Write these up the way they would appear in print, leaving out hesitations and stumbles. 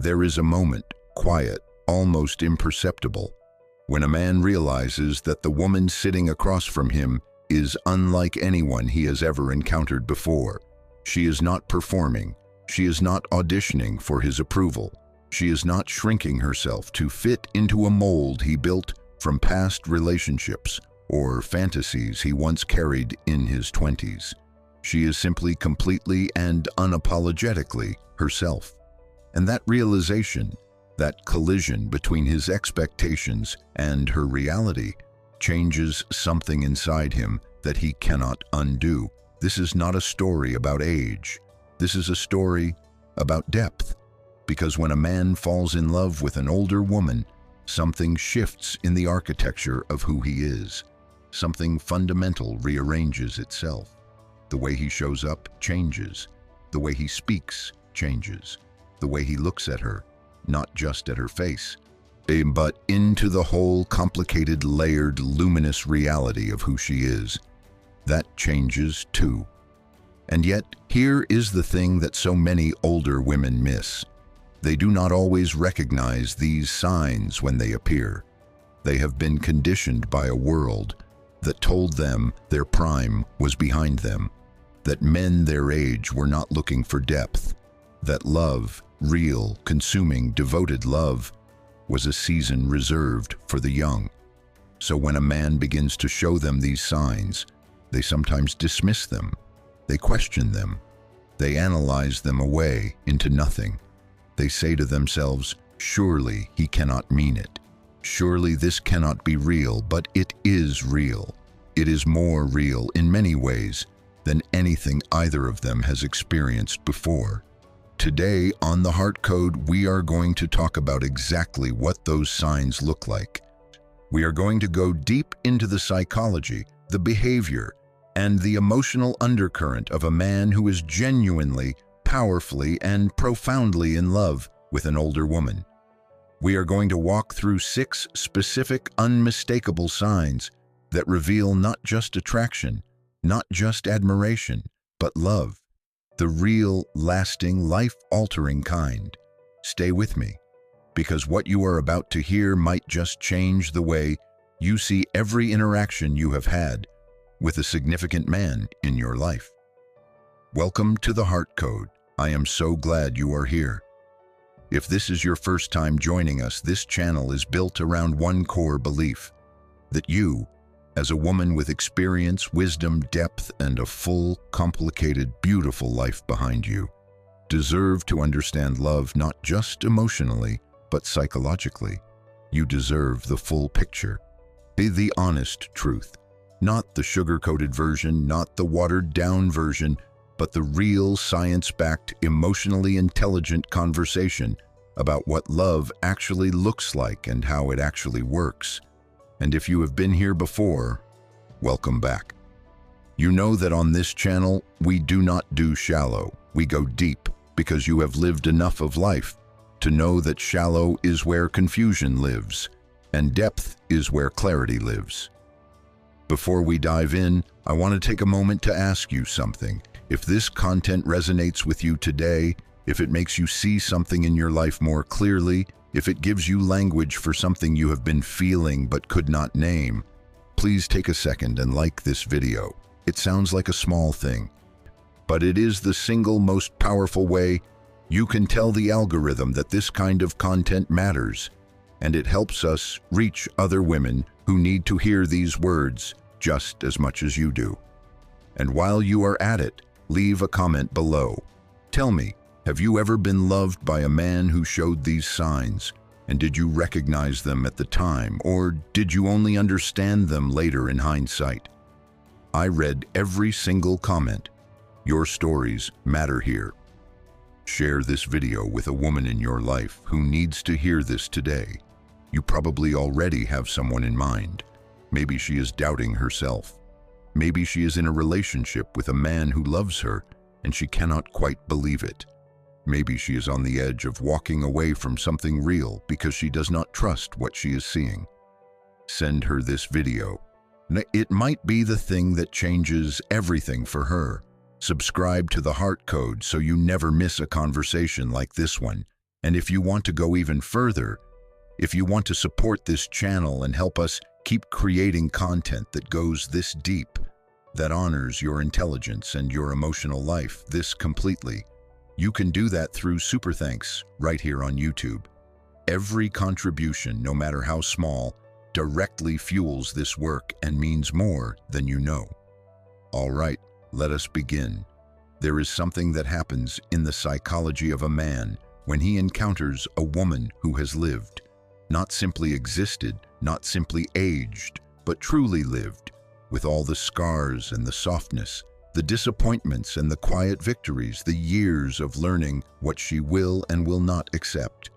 There is a moment, quiet, almost imperceptible, when a man realizes that the woman sitting across from him is unlike anyone he has ever encountered before. She is not performing. She is not auditioning for his approval. She is not shrinking herself to fit into a mold he built from past relationships or fantasies he once carried in his 20s. She is simply completely and unapologetically herself. And that realization, that collision between his expectations and her reality, changes something inside him that he cannot undo. This is not a story about age. This is a story about depth. Because when a man falls in love with an older woman, something shifts in the architecture of who he is. Something fundamental rearranges itself. The way he shows up changes. The way he speaks changes. The way he looks at her, not just at her face, but into the whole complicated, layered, luminous reality of who she is. That changes too. And yet, here is the thing that so many older women miss. They do not always recognize these signs when they appear. They have been conditioned by a world that told them their prime was behind them, that men their age were not looking for depth, that love, real, consuming, devoted love, was a season reserved for the young. So when a man begins to show them these signs, they sometimes dismiss them, they question them, they analyze them away into nothing. They say to themselves, surely he cannot mean it. Surely this cannot be real, but it is real. It is more real in many ways than anything either of them has experienced before. Today on The Heart Code, we are going to talk about exactly what those signs look like. We are going to go deep into the psychology, the behavior, and the emotional undercurrent of a man who is genuinely, powerfully, and profoundly in love with an older woman. We are going to walk through 6 specific, unmistakable signs that reveal not just attraction, not just admiration, but love. The real, lasting, life-altering kind. Stay with me, because what you are about to hear might just change the way you see every interaction you have had with a significant man in your life. Welcome to The Heart Code. I am so glad you are here. If this is your first time joining us, this channel is built around one core belief: that you, as a woman with experience, wisdom, depth, and a full, complicated, beautiful life behind you, deserve to understand love not just emotionally, but psychologically. You deserve the full picture, the honest truth, not the sugar-coated version, not the watered-down version, but the real, science-backed, emotionally intelligent conversation about what love actually looks like and how it actually works. And if you have been here before, welcome back. You know that on this channel, we do not do shallow. We go deep because you have lived enough of life to know that shallow is where confusion lives, and depth is where clarity lives. Before we dive in, I want to take a moment to ask you something. If this content resonates with you today, if it makes you see something in your life more clearly, if it gives you language for something you have been feeling but could not name, please take a second and like this video. It sounds like a small thing, but it is the single most powerful way you can tell the algorithm that this kind of content matters, and it helps us reach other women who need to hear these words just as much as you do. And while you are at it, leave a comment below. Tell me, have you ever been loved by a man who showed these signs? And did you recognize them at the time, or did you only understand them later in hindsight? I read every single comment. Your stories matter here. Share this video with a woman in your life who needs to hear this today. You probably already have someone in mind. Maybe she is doubting herself. Maybe she is in a relationship with a man who loves her and she cannot quite believe it. Maybe she is on the edge of walking away from something real because she does not trust what she is seeing. Send her this video. It might be the thing that changes everything for her. Subscribe to The Heart Code so you never miss a conversation like this one. And if you want to go even further, if you want to support this channel and help us keep creating content that goes this deep, that honors your intelligence and your emotional life this completely, you can do that through Super Thanks right here on YouTube. Every contribution, no matter how small, directly fuels this work and means more than you know. All right, let us begin. There is something that happens in the psychology of a man when he encounters a woman who has lived, not simply existed, not simply aged, but truly lived, with all the scars and the softness, the disappointments and the quiet victories, the years of learning what she will and will not accept.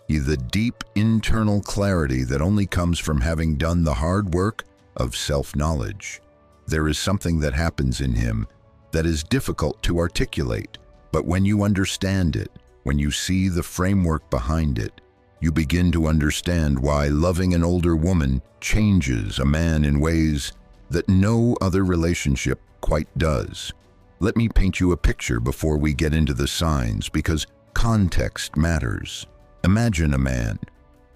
The deep internal clarity that only comes from having done the hard work of self-knowledge. There is something that happens in him that is difficult to articulate, but when you understand it, when you see the framework behind it, you begin to understand why loving an older woman changes a man in ways that no other relationship quite does. Let me paint you a picture before we get into the signs, because context matters. Imagine a man.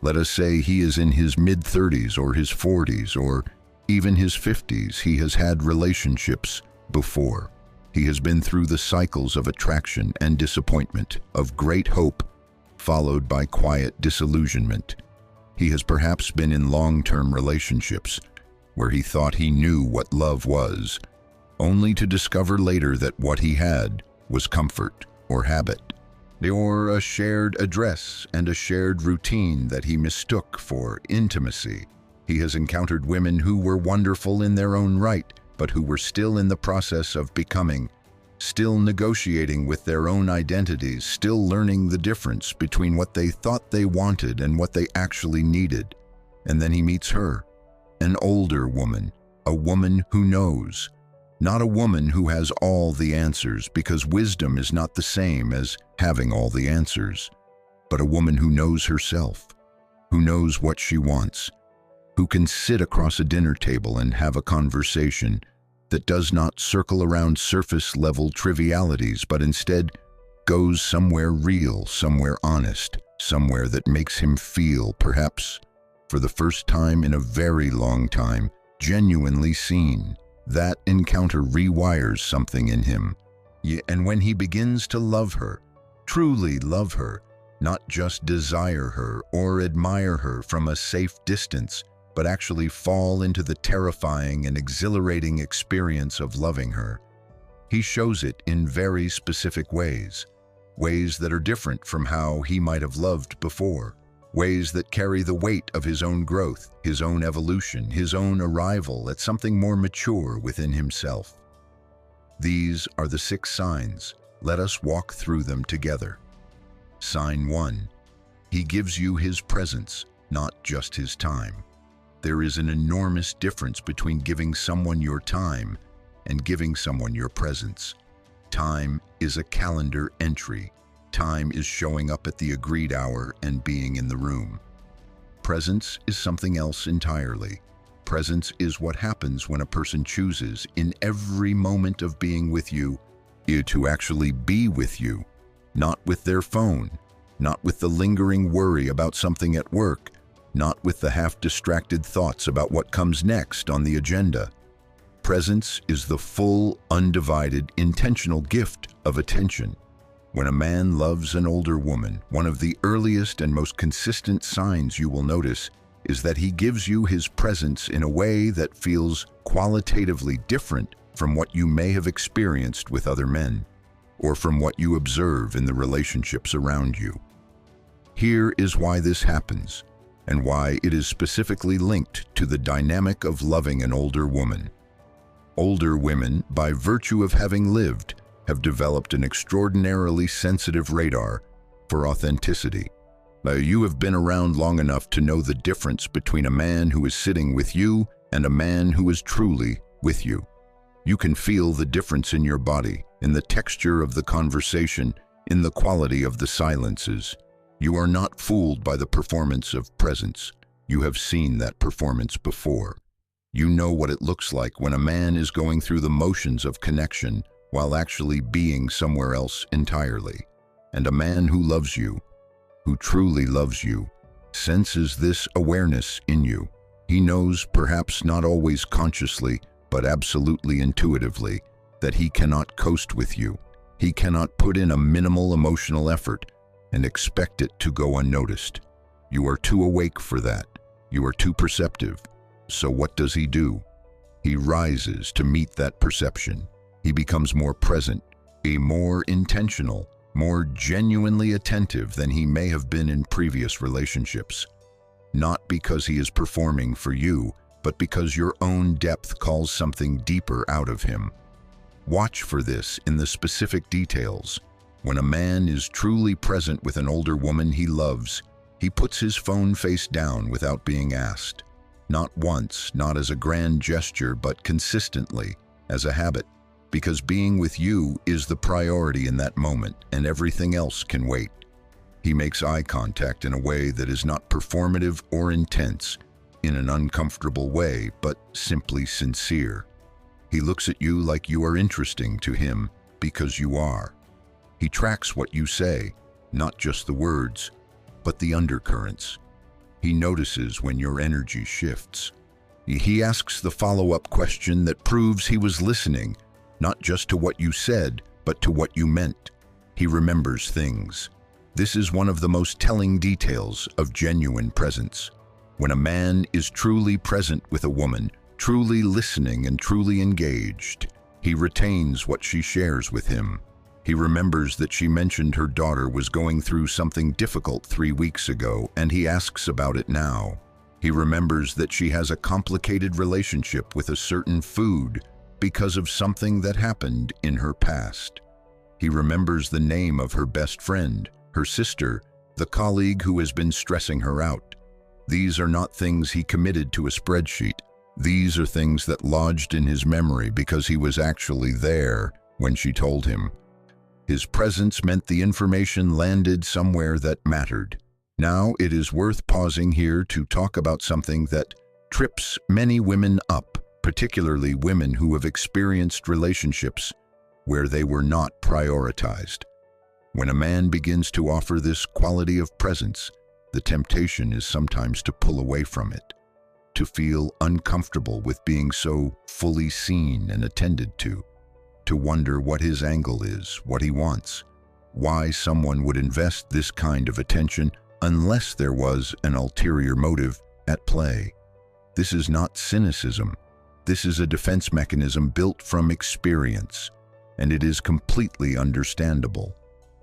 Let us say he is in his mid-30s or his 40s or even his 50s. He has had relationships before. He has been through the cycles of attraction and disappointment, of great hope, followed by quiet disillusionment. He has perhaps been in long-term relationships where he thought he knew what love was, only to discover later that what he had was comfort or habit, or a shared address and a shared routine that he mistook for intimacy. He has encountered women who were wonderful in their own right, but who were still in the process of becoming, still negotiating with their own identities, still learning the difference between what they thought they wanted and what they actually needed. And then he meets her, an older woman, a woman who knows, not a woman who has all the answers, because wisdom is not the same as having all the answers, but a woman who knows herself, who knows what she wants, who can sit across a dinner table and have a conversation that does not circle around surface-level trivialities, but instead goes somewhere real, somewhere honest, somewhere that makes him feel, perhaps for the first time in a very long time, genuinely seen. That encounter rewires something in him. And when he begins to love her, truly love her, not just desire her or admire her from a safe distance, but actually fall into the terrifying and exhilarating experience of loving her, he shows it in very specific ways, ways that are different from how he might have loved before, ways that carry the weight of his own growth, his own evolution, his own arrival at something more mature within himself. These are the 6 signs. Let us walk through them together. Sign 1. He gives you his presence, not just his time. There is an enormous difference between giving someone your time and giving someone your presence. Time is a calendar entry. Time is showing up at the agreed hour and being in the room. Presence is something else entirely. Presence is what happens when a person chooses, in every moment of being with you, to actually be with you, not with their phone, not with the lingering worry about something at work, not with the half-distracted thoughts about what comes next on the agenda. Presence is the full, undivided, intentional gift of attention. When a man loves an older woman, one of the earliest and most consistent signs you will notice is that he gives you his presence in a way that feels qualitatively different from what you may have experienced with other men, or from what you observe in the relationships around you. Here is why this happens, and why it is specifically linked to the dynamic of loving an older woman. Older women, by virtue of having lived, have developed an extraordinarily sensitive radar for authenticity. You have been around long enough to know the difference between a man who is sitting with you and a man who is truly with you. You can feel the difference in your body, in the texture of the conversation, in the quality of the silences. You are not fooled by the performance of presence. You have seen that performance before. You know what it looks like when a man is going through the motions of connection while actually being somewhere else entirely. And a man who loves you who truly loves you, senses this awareness in you. He knows, perhaps not always consciously, but absolutely intuitively, that he cannot coast with you. He cannot put in a minimal emotional effort and expect it to go unnoticed. You are too awake for that. You are too perceptive. So what does he do? He rises to meet that perception. He becomes more present, more intentional, more genuinely attentive than he may have been in previous relationships. Not because he is performing for you, but because your own depth calls something deeper out of him. Watch for this in the specific details. When a man is truly present with an older woman he loves, he puts his phone face down without being asked. Not once, not as a grand gesture, but consistently, as a habit. Because being with you is the priority in that moment, and everything else can wait. He makes eye contact in a way that is not performative or intense, in an uncomfortable way, but simply sincere. He looks at you like you are interesting to him because you are. He tracks what you say, not just the words, but the undercurrents. He notices when your energy shifts. He asks the follow-up question that proves he was listening, not just to what you said, but to what you meant. He remembers things. This is one of the most telling details of genuine presence. When a man is truly present with a woman, truly listening and truly engaged, he retains what she shares with him. He remembers that she mentioned her daughter was going through something difficult 3 weeks ago, and he asks about it now. He remembers that she has a complicated relationship with a certain food because of something that happened in her past. He remembers the name of her best friend, her sister, the colleague who has been stressing her out. These are not things he committed to a spreadsheet. These are things that lodged in his memory because he was actually there when she told him. His presence meant the information landed somewhere that mattered. Now it is worth pausing here to talk about something that trips many women up, particularly women who have experienced relationships where they were not prioritized. When a man begins to offer this quality of presence, the temptation is sometimes to pull away from it, to feel uncomfortable with being so fully seen and attended to wonder what his angle is, what he wants, why someone would invest this kind of attention unless there was an ulterior motive at play. This is not cynicism. This is a defense mechanism built from experience, and it is completely understandable.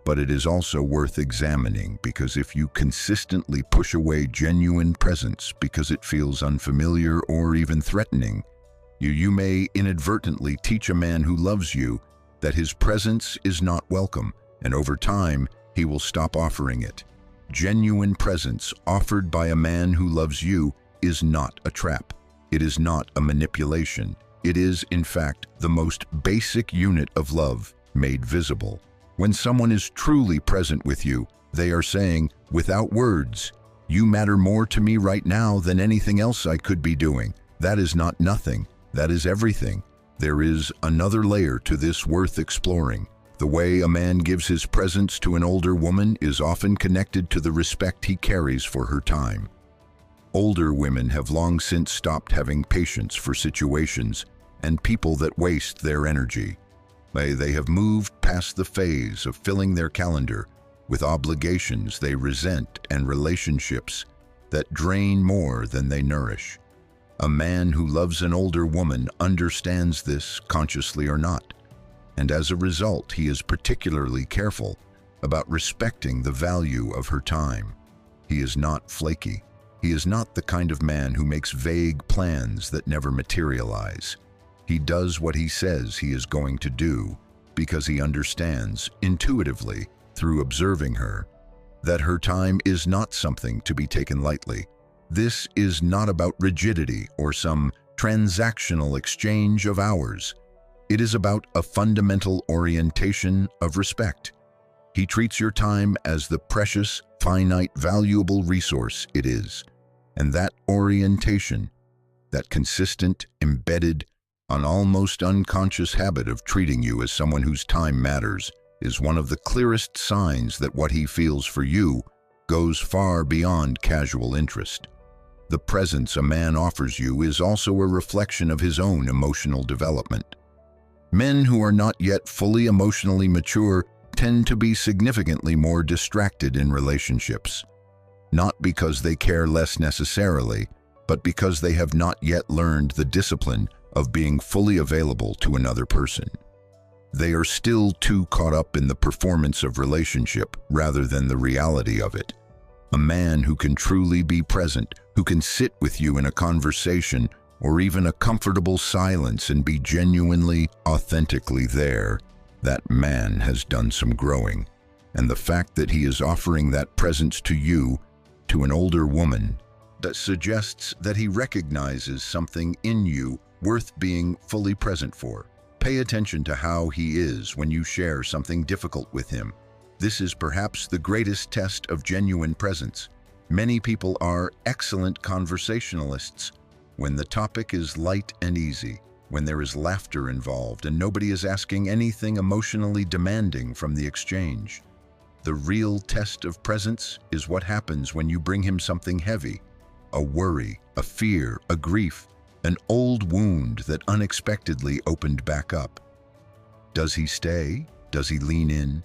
But it is also worth examining, because if you consistently push away genuine presence because it feels unfamiliar or even threatening, you may inadvertently teach a man who loves you that his presence is not welcome, and over time, he will stop offering it. Genuine presence offered by a man who loves you is not a trap. It is not a manipulation. It is, in fact, the most basic unit of love made visible. When someone is truly present with you, they are saying, without words, "You matter more to me right now than anything else I could be doing." That is not nothing. That is everything. There is another layer to this worth exploring. The way a man gives his presence to an older woman is often connected to the respect he carries for her time. Older women have long since stopped having patience for situations and people that waste their energy. They have moved past the phase of filling their calendar with obligations they resent and relationships that drain more than they nourish. A man who loves an older woman understands this, consciously or not, and as a result, he is particularly careful about respecting the value of her time. He is not flaky. He is not the kind of man who makes vague plans that never materialize. He does what he says he is going to do because he understands, intuitively, through observing her, that her time is not something to be taken lightly. This is not about rigidity or some transactional exchange of hours. It is about a fundamental orientation of respect. He treats your time as the precious, finite, valuable resource it is. And that orientation, that consistent, embedded, an almost unconscious habit of treating you as someone whose time matters, is one of the clearest signs that what he feels for you goes far beyond casual interest. The presence a man offers you is also a reflection of his own emotional development. Men who are not yet fully emotionally mature tend to be significantly more distracted in relationships, not because they care less necessarily, but because they have not yet learned the discipline of being fully available to another person. They are still too caught up in the performance of relationship rather than the reality of it. A man who can truly be present, who can sit with you in a conversation or even a comfortable silence and be genuinely, authentically there, that man has done some growing. And the fact that he is offering that presence to you, to an older woman, that suggests that he recognizes something in you worth being fully present for. Pay attention to how he is when you share something difficult with him. This is perhaps the greatest test of genuine presence. Many people are excellent conversationalists when the topic is light and easy, when there is laughter involved and nobody is asking anything emotionally demanding from the exchange. The real test of presence is what happens when you bring him something heavy, a worry, a fear, a grief, an old wound that unexpectedly opened back up. Does he stay? Does he lean in?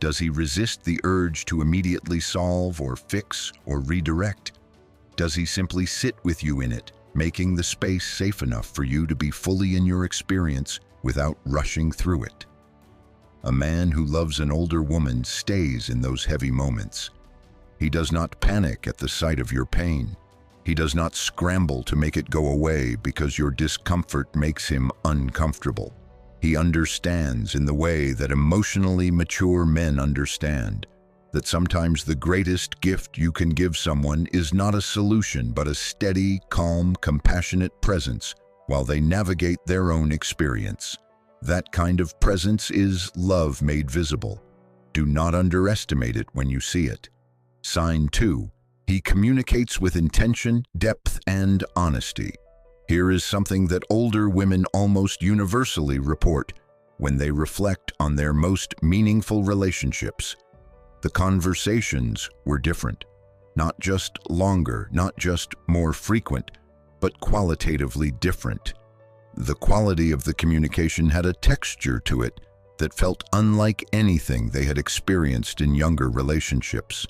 Does he resist the urge to immediately solve or fix or redirect? Does he simply sit with you in it, making the space safe enough for you to be fully in your experience without rushing through it? A man who loves an older woman stays in those heavy moments. He does not panic at the sight of your pain. He does not scramble to make it go away because your discomfort makes him uncomfortable. He understands in the way that emotionally mature men understand, that sometimes the greatest gift you can give someone is not a solution but a steady, calm, compassionate presence while they navigate their own experience. That kind of presence is love made visible. Do not underestimate it when you see it. Sign 2. He communicates with intention, depth, and honesty. Here is something that older women almost universally report when they reflect on their most meaningful relationships. The conversations were different. Not just longer, not just more frequent, but qualitatively different. The quality of the communication had a texture to it that felt unlike anything they had experienced in younger relationships.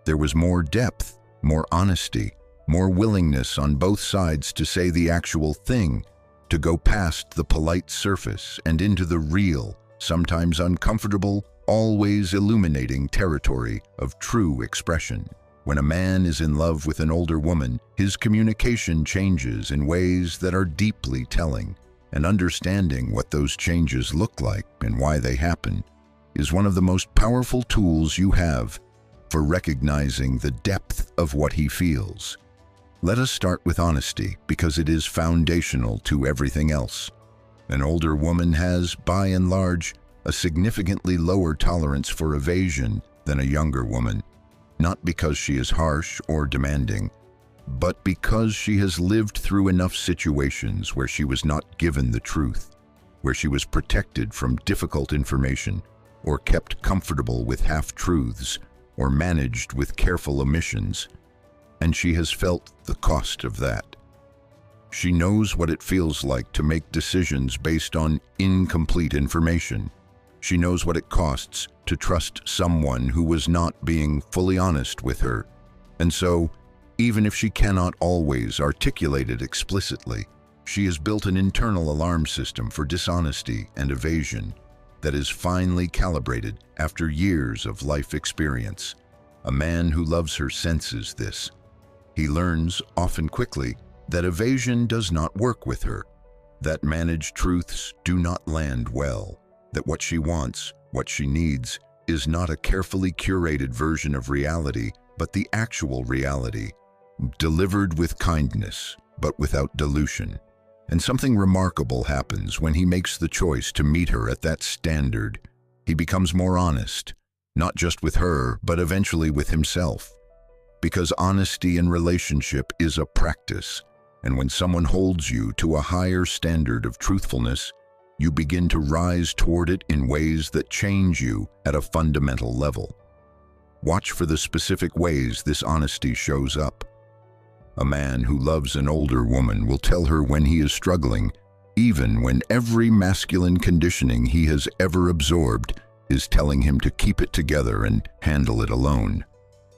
There was more depth, more honesty, more willingness on both sides to say the actual thing, to go past the polite surface and into the real, sometimes uncomfortable, always illuminating territory of true expression. When a man is in love with an older woman, his communication changes in ways that are deeply telling, and understanding what those changes look like and why they happen is one of the most powerful tools you have for recognizing the depth of what he feels. Let us start with honesty because it is foundational to everything else. An older woman has, by and large, a significantly lower tolerance for evasion than a younger woman, not because she is harsh or demanding, but because she has lived through enough situations where she was not given the truth, where she was protected from difficult information, or kept comfortable with half-truths, or managed with careful omissions, and she has felt the cost of that. She knows what it feels like to make decisions based on incomplete information. She knows what it costs to trust someone who was not being fully honest with her. And so, even if she cannot always articulate it explicitly, she has built an internal alarm system for dishonesty and evasion that is finely calibrated after years of life experience. A man who loves her senses this. He learns, often quickly, that evasion does not work with her, that managed truths do not land well, that what she wants, what she needs, is not a carefully curated version of reality, but the actual reality, delivered with kindness, but without dilution. And something remarkable happens when he makes the choice to meet her at that standard. He becomes more honest, not just with her, but eventually with himself. Because honesty in relationship is a practice, and when someone holds you to a higher standard of truthfulness, you begin to rise toward it in ways that change you at a fundamental level. Watch for the specific ways this honesty shows up. A man who loves an older woman will tell her when he is struggling, even when every masculine conditioning he has ever absorbed is telling him to keep it together and handle it alone.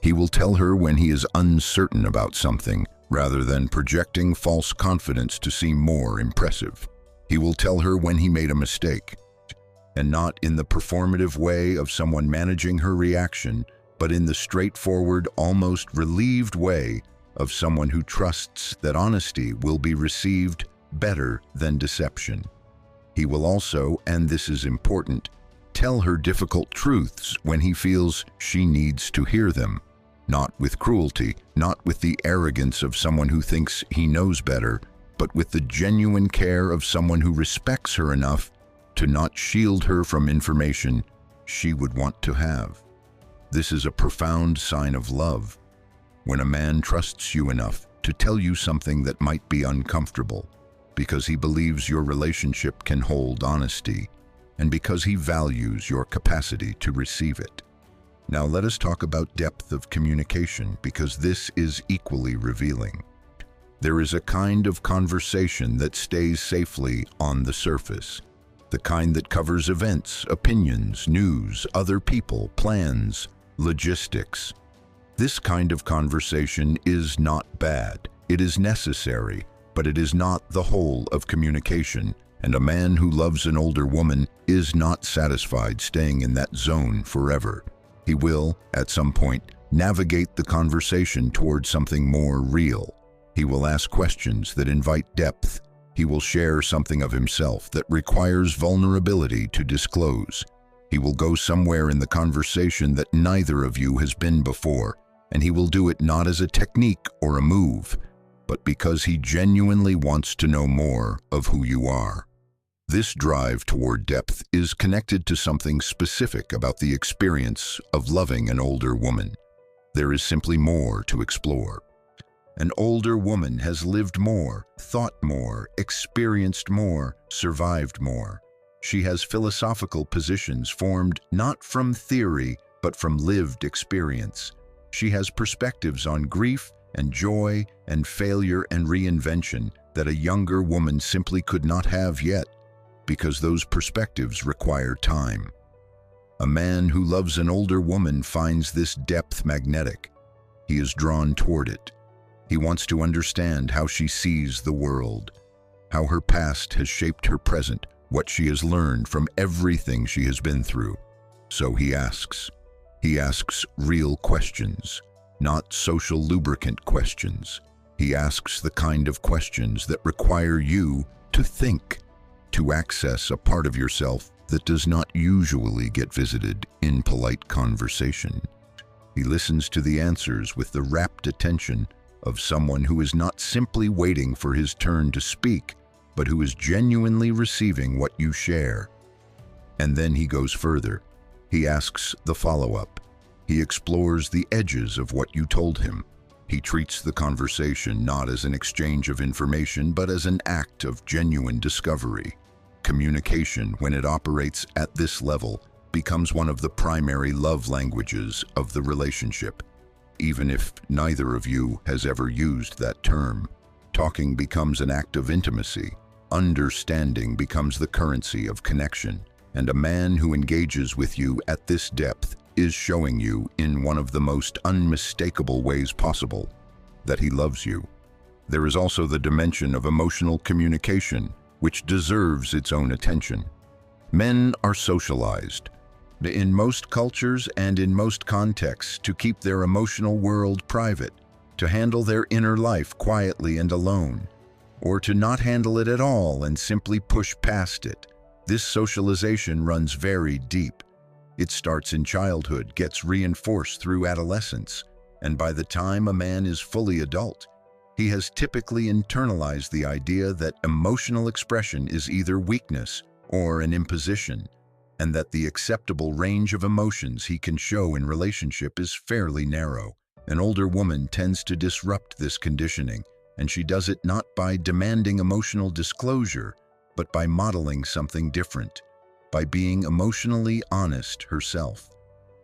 He will tell her when he is uncertain about something, rather than projecting false confidence to seem more impressive. He will tell her when he made a mistake, and not in the performative way of someone managing her reaction, but in the straightforward, almost relieved way of someone who trusts that honesty will be received better than deception. He will also, and this is important, tell her difficult truths when he feels she needs to hear them. Not with cruelty, not with the arrogance of someone who thinks he knows better, but with the genuine care of someone who respects her enough to not shield her from information she would want to have. This is a profound sign of love. When a man trusts you enough to tell you something that might be uncomfortable, because he believes your relationship can hold honesty, and because he values your capacity to receive it. Now let us talk about depth of communication, because this is equally revealing. There is a kind of conversation that stays safely on the surface, the kind that covers events, opinions, news, other people, plans, logistics. This kind of conversation is not bad. It is necessary, but it is not the whole of communication, and a man who loves an older woman is not satisfied staying in that zone forever. He will, at some point, navigate the conversation towards something more real. He will ask questions that invite depth. He will share something of himself that requires vulnerability to disclose. He will go somewhere in the conversation that neither of you has been before, and he will do it not as a technique or a move, but because he genuinely wants to know more of who you are. This drive toward depth is connected to something specific about the experience of loving an older woman. There is simply more to explore. An older woman has lived more, thought more, experienced more, survived more. She has philosophical positions formed not from theory, but from lived experience. She has perspectives on grief and joy and failure and reinvention that a younger woman simply could not have yet, because those perspectives require time. A man who loves an older woman finds this depth magnetic. He is drawn toward it. He wants to understand how she sees the world, how her past has shaped her present, what she has learned from everything she has been through. So he asks. He asks real questions, not social lubricant questions. He asks the kind of questions that require you to think, to access a part of yourself that does not usually get visited in polite conversation. He listens to the answers with the rapt attention of someone who is not simply waiting for his turn to speak, but who is genuinely receiving what you share. And then he goes further. He asks the follow-up. He explores the edges of what you told him. He treats the conversation not as an exchange of information, but as an act of genuine discovery. Communication, when it operates at this level, becomes one of the primary love languages of the relationship. Even if neither of you has ever used that term, talking becomes an act of intimacy. Understanding becomes the currency of connection. And a man who engages with you at this depth is showing you, in one of the most unmistakable ways possible, that he loves you. There is also the dimension of emotional communication, which deserves its own attention. Men are socialized, in most cultures and in most contexts, to keep their emotional world private, to handle their inner life quietly and alone, or to not handle it at all and simply push past it. This socialization runs very deep. It starts in childhood, gets reinforced through adolescence, and by the time a man is fully adult, he has typically internalized the idea that emotional expression is either weakness or an imposition, and that the acceptable range of emotions he can show in relationship is fairly narrow. An older woman tends to disrupt this conditioning, and she does it not by demanding emotional disclosure, but by modeling something different, by being emotionally honest herself.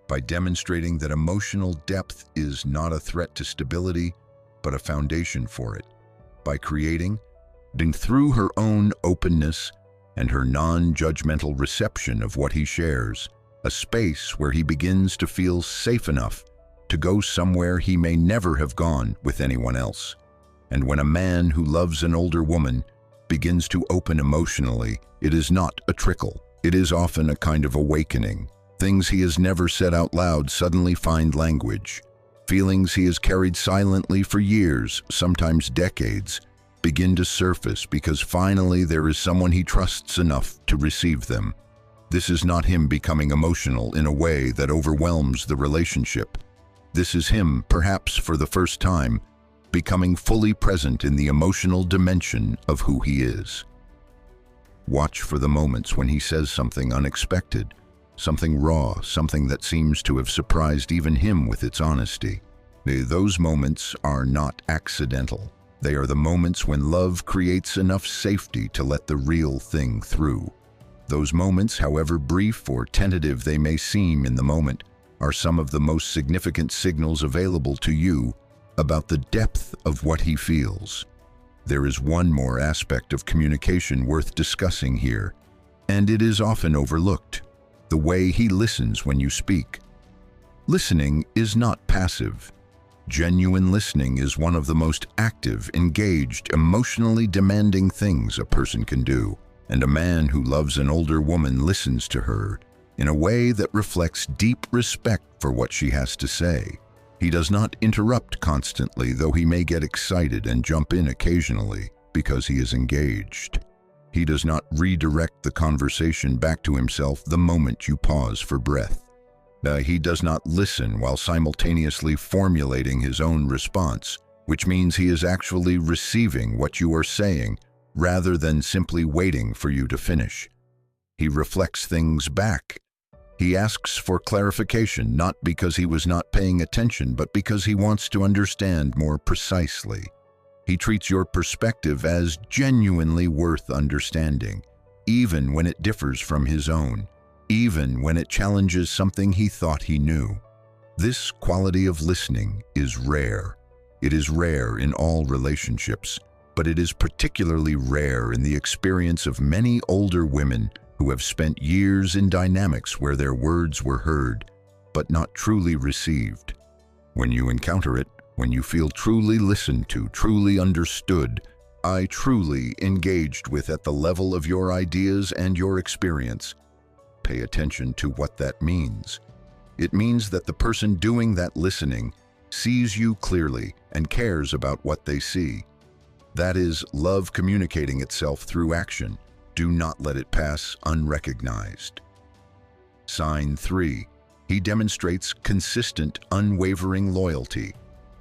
by demonstrating that emotional depth is not a threat to stability, but a foundation for it, by creating, and through her own openness and her non-judgmental reception of what he shares, a space where he begins to feel safe enough to go somewhere he may never have gone with anyone else. And when a man who loves an older woman begins to open emotionally, it is not a trickle. It is often a kind of awakening. Things he has never said out loud suddenly find language. Feelings he has carried silently for years, sometimes decades, begin to surface because finally there is someone he trusts enough to receive them. This is not him becoming emotional in a way that overwhelms the relationship. This is him, perhaps for the first time, becoming fully present in the emotional dimension of who he is. Watch for the moments when he says something unexpected, something raw, something that seems to have surprised even him with its honesty. Those moments are not accidental. They are the moments when love creates enough safety to let the real thing through. Those moments, however brief or tentative they may seem in the moment, are some of the most significant signals available to you about the depth of what he feels. There is one more aspect of communication worth discussing here, and it is often overlooked: the way he listens when you speak. Listening is not passive. Genuine listening is one of the most active, engaged, emotionally demanding things a person can do, and a man who loves an older woman listens to her in a way that reflects deep respect for what she has to say. He does not interrupt constantly, though he may get excited and jump in occasionally because he is engaged. He does not redirect the conversation back to himself the moment you pause for breath. He does not listen while simultaneously formulating his own response, which means he is actually receiving what you are saying rather than simply waiting for you to finish. He reflects things back. He asks for clarification, not because he was not paying attention, but because he wants to understand more precisely. He treats your perspective as genuinely worth understanding, even when it differs from his own, even when it challenges something he thought he knew. This quality of listening is rare. It is rare in all relationships, but it is particularly rare in the experience of many older women who have spent years in dynamics where their words were heard, but not truly received. When you encounter it, when you feel truly listened to, truly understood, truly engaged with at the level of your ideas and your experience, pay attention to what that means. It means that the person doing that listening sees you clearly and cares about what they see. That is love communicating itself through action. Do not let it pass unrecognized. Sign 3. He demonstrates consistent, unwavering loyalty.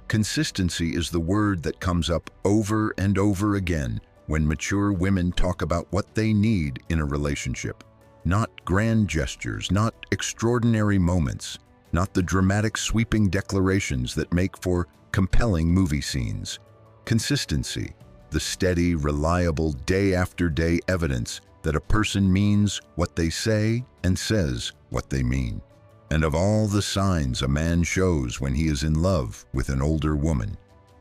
Consistency is the word that comes up over and over again when mature women talk about what they need in a relationship. Not grand gestures, not extraordinary moments, not the dramatic sweeping declarations that make for compelling movie scenes. Consistency, the steady, reliable, day-after-day evidence that a person means what they say and says what they mean. And of all the signs a man shows when he is in love with an older woman,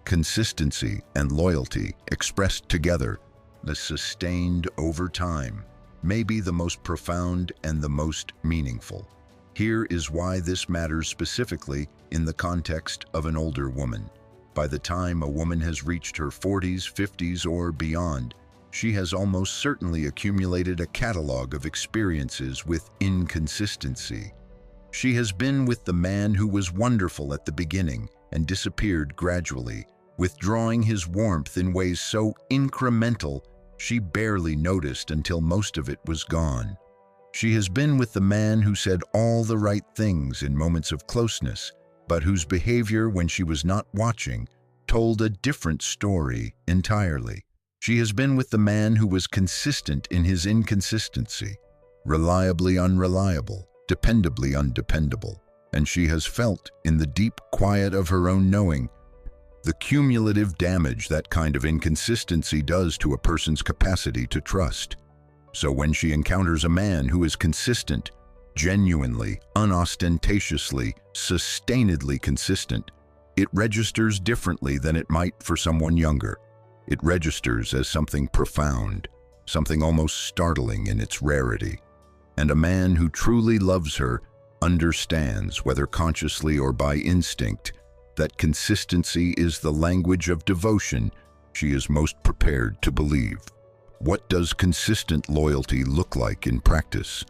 consistency and loyalty expressed together, the sustained over time, may be the most profound and the most meaningful. Here is why this matters specifically in the context of an older woman. By the time a woman has reached her 40s, 50s, or beyond, she has almost certainly accumulated a catalog of experiences with inconsistency. She has been with the man who was wonderful at the beginning and disappeared gradually, withdrawing his warmth in ways so incremental she barely noticed until most of it was gone. She has been with the man who said all the right things in moments of closeness, but whose behavior when she was not watching told a different story entirely. She has been with the man who was consistent in his inconsistency, reliably unreliable, dependably undependable, and she has felt, in the deep quiet of her own knowing, the cumulative damage that kind of inconsistency does to a person's capacity to trust. So when she encounters a man who is consistent, genuinely, unostentatiously, sustainedly consistent, it registers differently than it might for someone younger. It registers as something profound, something almost startling in its rarity. And a man who truly loves her understands, whether consciously or by instinct, that consistency is the language of devotion she is most prepared to believe. What does consistent loyalty look like in practice?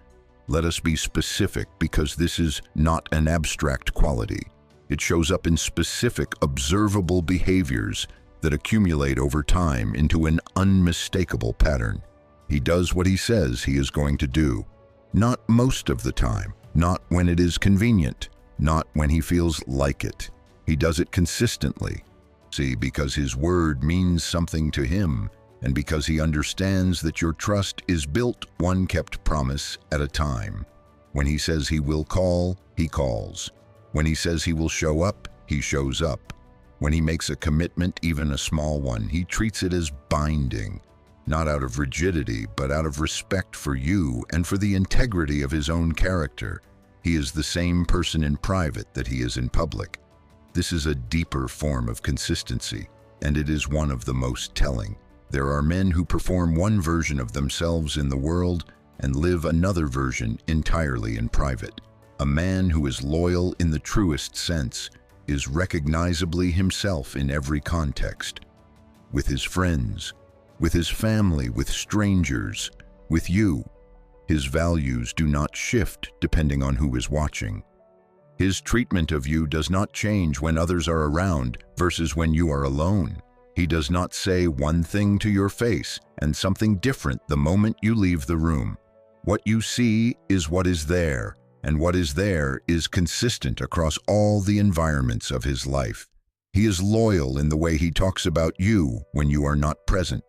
Let us be specific, because this is not an abstract quality. It shows up in specific, observable behaviors that accumulate over time into an unmistakable pattern. He does what he says he is going to do. Not most of the time, not when it is convenient, not when he feels like it. He does it consistently. See, because his word means something to him, and because he understands that your trust is built one kept promise at a time. When he says he will call, he calls. When he says he will show up, he shows up. When he makes a commitment, even a small one, he treats it as binding, not out of rigidity, but out of respect for you and for the integrity of his own character. He is the same person in private that he is in public. This is a deeper form of consistency, and it is one of the most telling. There are men who perform one version of themselves in the world and live another version entirely in private. A man who is loyal in the truest sense is recognizably himself in every context. With his friends, with his family, with strangers, with you. His values do not shift depending on who is watching. His treatment of you does not change when others are around versus when you are alone. He does not say one thing to your face and something different the moment you leave the room. What you see is what is there, and what is there is consistent across all the environments of his life. He is loyal in the way he talks about you when you are not present.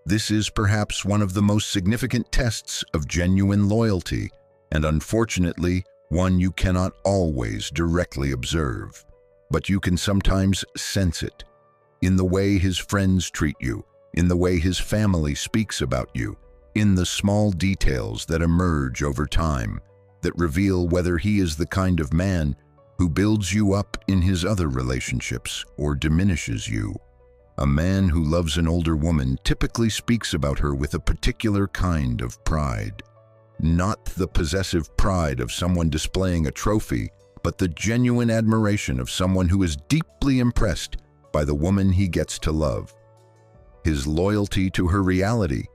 This is perhaps one of the most significant tests of genuine loyalty, and unfortunately, one you cannot always directly observe. But you can sometimes sense it. In the way his friends treat you, in the way his family speaks about you, in the small details that emerge over time, that reveal whether he is the kind of man who builds you up in his other relationships or diminishes you. A man who loves an older woman typically speaks about her with a particular kind of pride. Not the possessive pride of someone displaying a trophy, but the genuine admiration of someone who is deeply impressed by the woman he gets to love. His loyalty to her reality,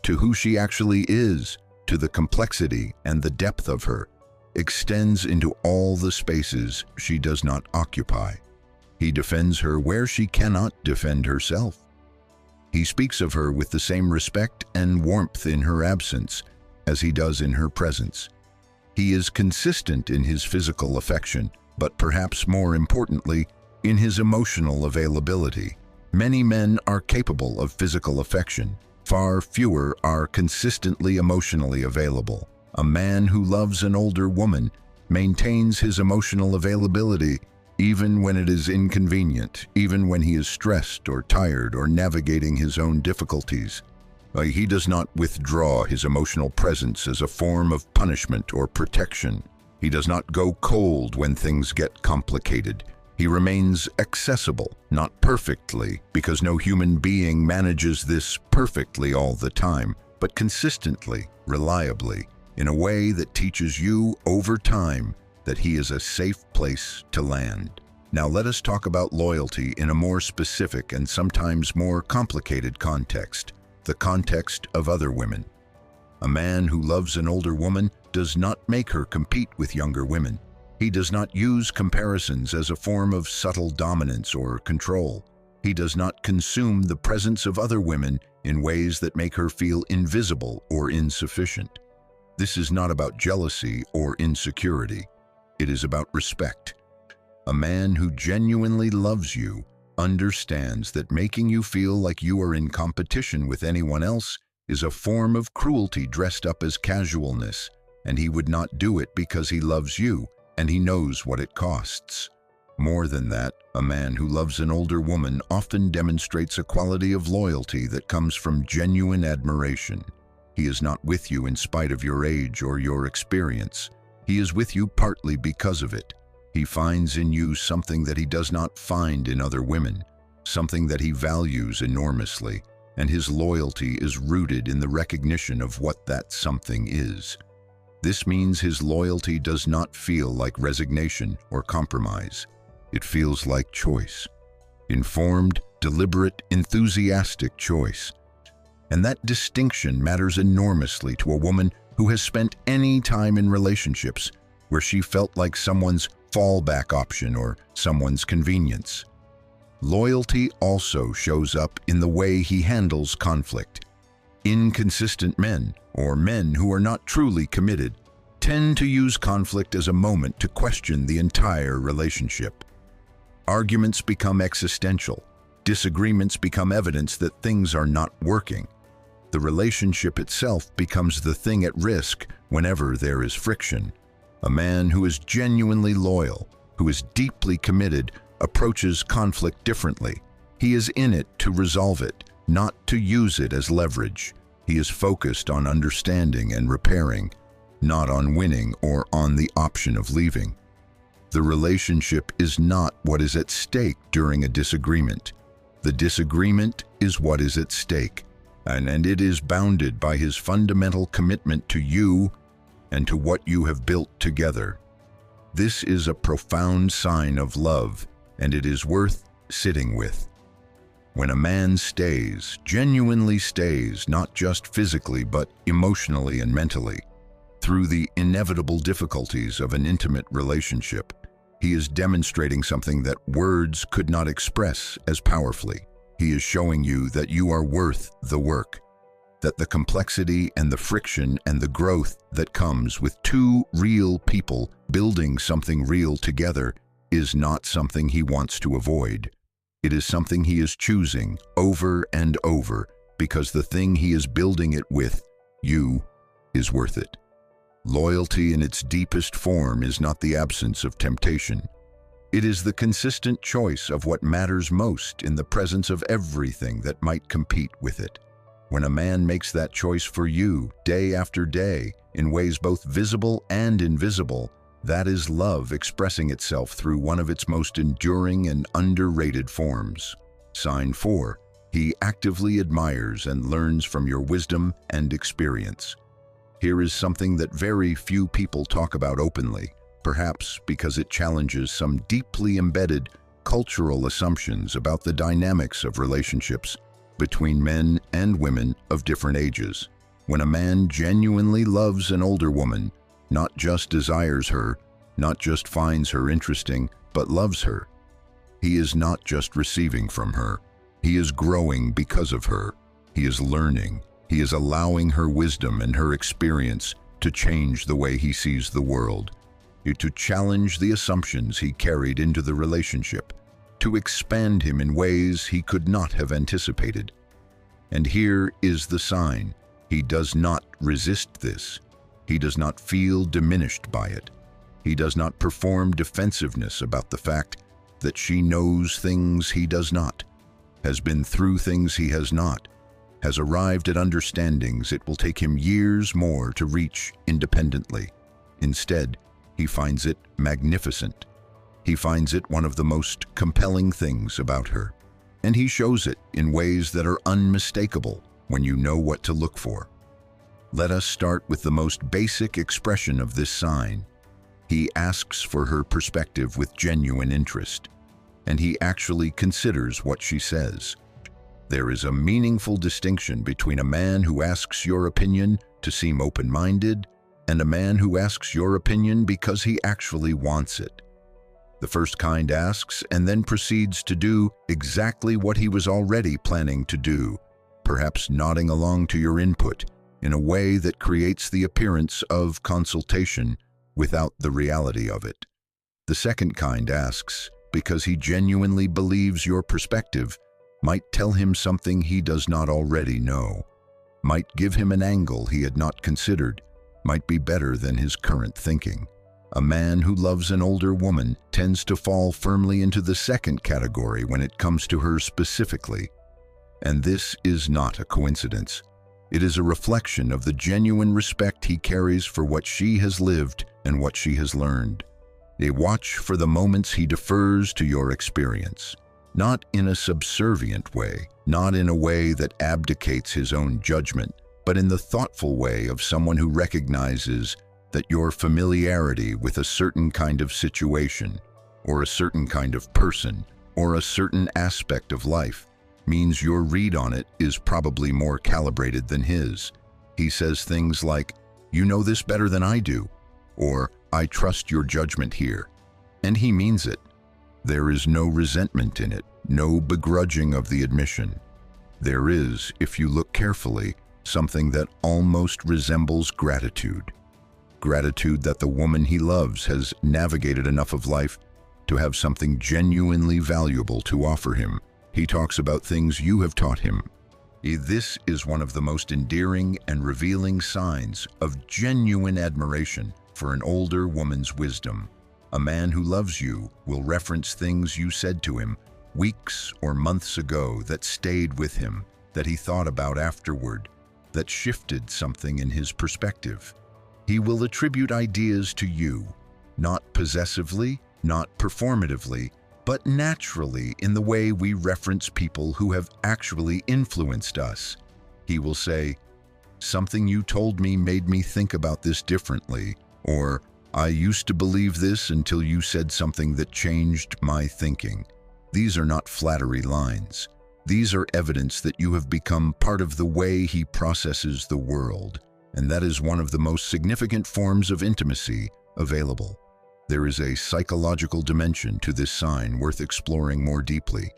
to who she actually is, to the complexity and the depth of her, extends into all the spaces she does not occupy. He defends her where she cannot defend herself. He speaks of her with the same respect and warmth in her absence as he does in her presence. He is consistent in his physical affection, but perhaps more importantly, in his emotional availability. Many men are capable of physical affection. Far fewer are consistently emotionally available. A man who loves an older woman maintains his emotional availability even when it is inconvenient, even when he is stressed or tired or navigating his own difficulties. He does not withdraw his emotional presence as a form of punishment or protection. He does not go cold when things get complicated. He remains accessible, not perfectly, because no human being manages this perfectly all the time, but consistently, reliably, in a way that teaches you over time that he is a safe place to land. Now let us talk about loyalty in a more specific and sometimes more complicated context, the context of other women. A man who loves an older woman does not make her compete with younger women. He does not use comparisons as a form of subtle dominance or control. He does not consume the presence of other women in ways that make her feel invisible or insufficient. This is not about jealousy or insecurity. It is about respect. A man who genuinely loves you understands that making you feel like you are in competition with anyone else is a form of cruelty dressed up as casualness, and he would not do it because he loves you, and he knows what it costs. More than that, a man who loves an older woman often demonstrates a quality of loyalty that comes from genuine admiration. He is not with you in spite of your age or your experience. He is with you partly because of it. He finds in you something that he does not find in other women, something that he values enormously, and his loyalty is rooted in the recognition of what that something is. This means his loyalty does not feel like resignation or compromise. It feels like choice. Informed, deliberate, enthusiastic choice. And that distinction matters enormously to a woman who has spent any time in relationships where she felt like someone's fallback option or someone's convenience. Loyalty also shows up in the way he handles conflict. Inconsistent men, or men who are not truly committed, tend to use conflict as a moment to question the entire relationship. Arguments become existential. Disagreements become evidence that things are not working. The relationship itself becomes the thing at risk whenever there is friction. A man who is genuinely loyal, who is deeply committed, approaches conflict differently. He is in it to resolve it, not to use it as leverage. He is focused on understanding and repairing, not on winning or on the option of leaving. The relationship is not what is at stake during a disagreement. The disagreement is what is at stake, and it is bounded by his fundamental commitment to you and to what you have built together. This is a profound sign of love, and it is worth sitting with. When a man stays, genuinely stays, not just physically but emotionally and mentally, through the inevitable difficulties of an intimate relationship, he is demonstrating something that words could not express as powerfully. He is showing you that you are worth the work, that the complexity and the friction and the growth that comes with two real people building something real together is not something he wants to avoid. It is something he is choosing over and over because the thing he is building it with, you, is worth it. Loyalty in its deepest form is not the absence of temptation. It is the consistent choice of what matters most in the presence of everything that might compete with it. When a man makes that choice for you day after day in ways both visible and invisible, that is love expressing itself through one of its most enduring and underrated forms. Sign 4. He actively admires and learns from your wisdom and experience. Here is something that very few people talk about openly, perhaps because it challenges some deeply embedded cultural assumptions about the dynamics of relationships between men and women of different ages. When a man genuinely loves an older woman, not just desires her, not just finds her interesting, but loves her, he is not just receiving from her. He is growing because of her. He is learning. He is allowing her wisdom and her experience to change the way he sees the world, to challenge the assumptions he carried into the relationship, to expand him in ways he could not have anticipated. And here is the sign. He does not resist this. He does not feel diminished by it. He does not perform defensiveness about the fact that she knows things he does not, has been through things he has not, has arrived at understandings it will take him years more to reach independently. Instead, he finds it magnificent. He finds it one of the most compelling things about her. And he shows it in ways that are unmistakable when you know what to look for. Let us start with the most basic expression of this sign. He asks for her perspective with genuine interest, and he actually considers what she says. There is a meaningful distinction between a man who asks your opinion to seem open-minded and a man who asks your opinion because he actually wants it. The first kind asks and then proceeds to do exactly what he was already planning to do, perhaps nodding along to your input in a way that creates the appearance of consultation without the reality of it. The second kind asks because he genuinely believes your perspective might tell him something he does not already know, might give him an angle he had not considered, might be better than his current thinking. A man who loves an older woman tends to fall firmly into the second category when it comes to her specifically. And this is not a coincidence. It is a reflection of the genuine respect he carries for what she has lived and what she has learned. They watch for the moments he defers to your experience, not in a subservient way, not in a way that abdicates his own judgment, but in the thoughtful way of someone who recognizes that your familiarity with a certain kind of situation, or a certain kind of person, or a certain aspect of life means your read on it is probably more calibrated than his. He says things like, "You know this better than I do," or "I trust your judgment here." And he means it. There is no resentment in it, no begrudging of the admission. There is, if you look carefully, something that almost resembles gratitude. Gratitude that the woman he loves has navigated enough of life to have something genuinely valuable to offer him. He talks about things you have taught him. This is one of the most endearing and revealing signs of genuine admiration for an older woman's wisdom. A man who loves you will reference things you said to him weeks or months ago that stayed with him, that he thought about afterward, that shifted something in his perspective. He will attribute ideas to you, not possessively, not performatively, but naturally in the way we reference people who have actually influenced us. He will say, "Something you told me made me think about this differently," or "I used to believe this until you said something that changed my thinking." These are not flattery lines. These are evidence that you have become part of the way he processes the world, and that is one of the most significant forms of intimacy available. There is a psychological dimension to this sign worth exploring more deeply.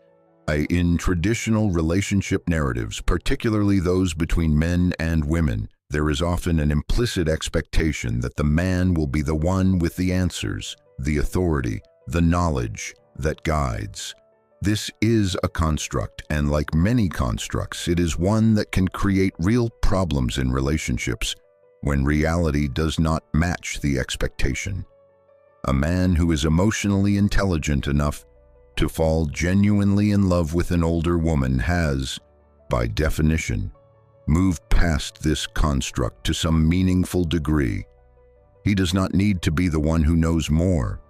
In traditional relationship narratives, particularly those between men and women, there is often an implicit expectation that the man will be the one with the answers, the authority, the knowledge that guides. This is a construct, and like many constructs, it is one that can create real problems in relationships when reality does not match the expectation. A man who is emotionally intelligent enough to fall genuinely in love with an older woman has, by definition, moved past this construct to some meaningful degree. He does not need to be the one who knows more.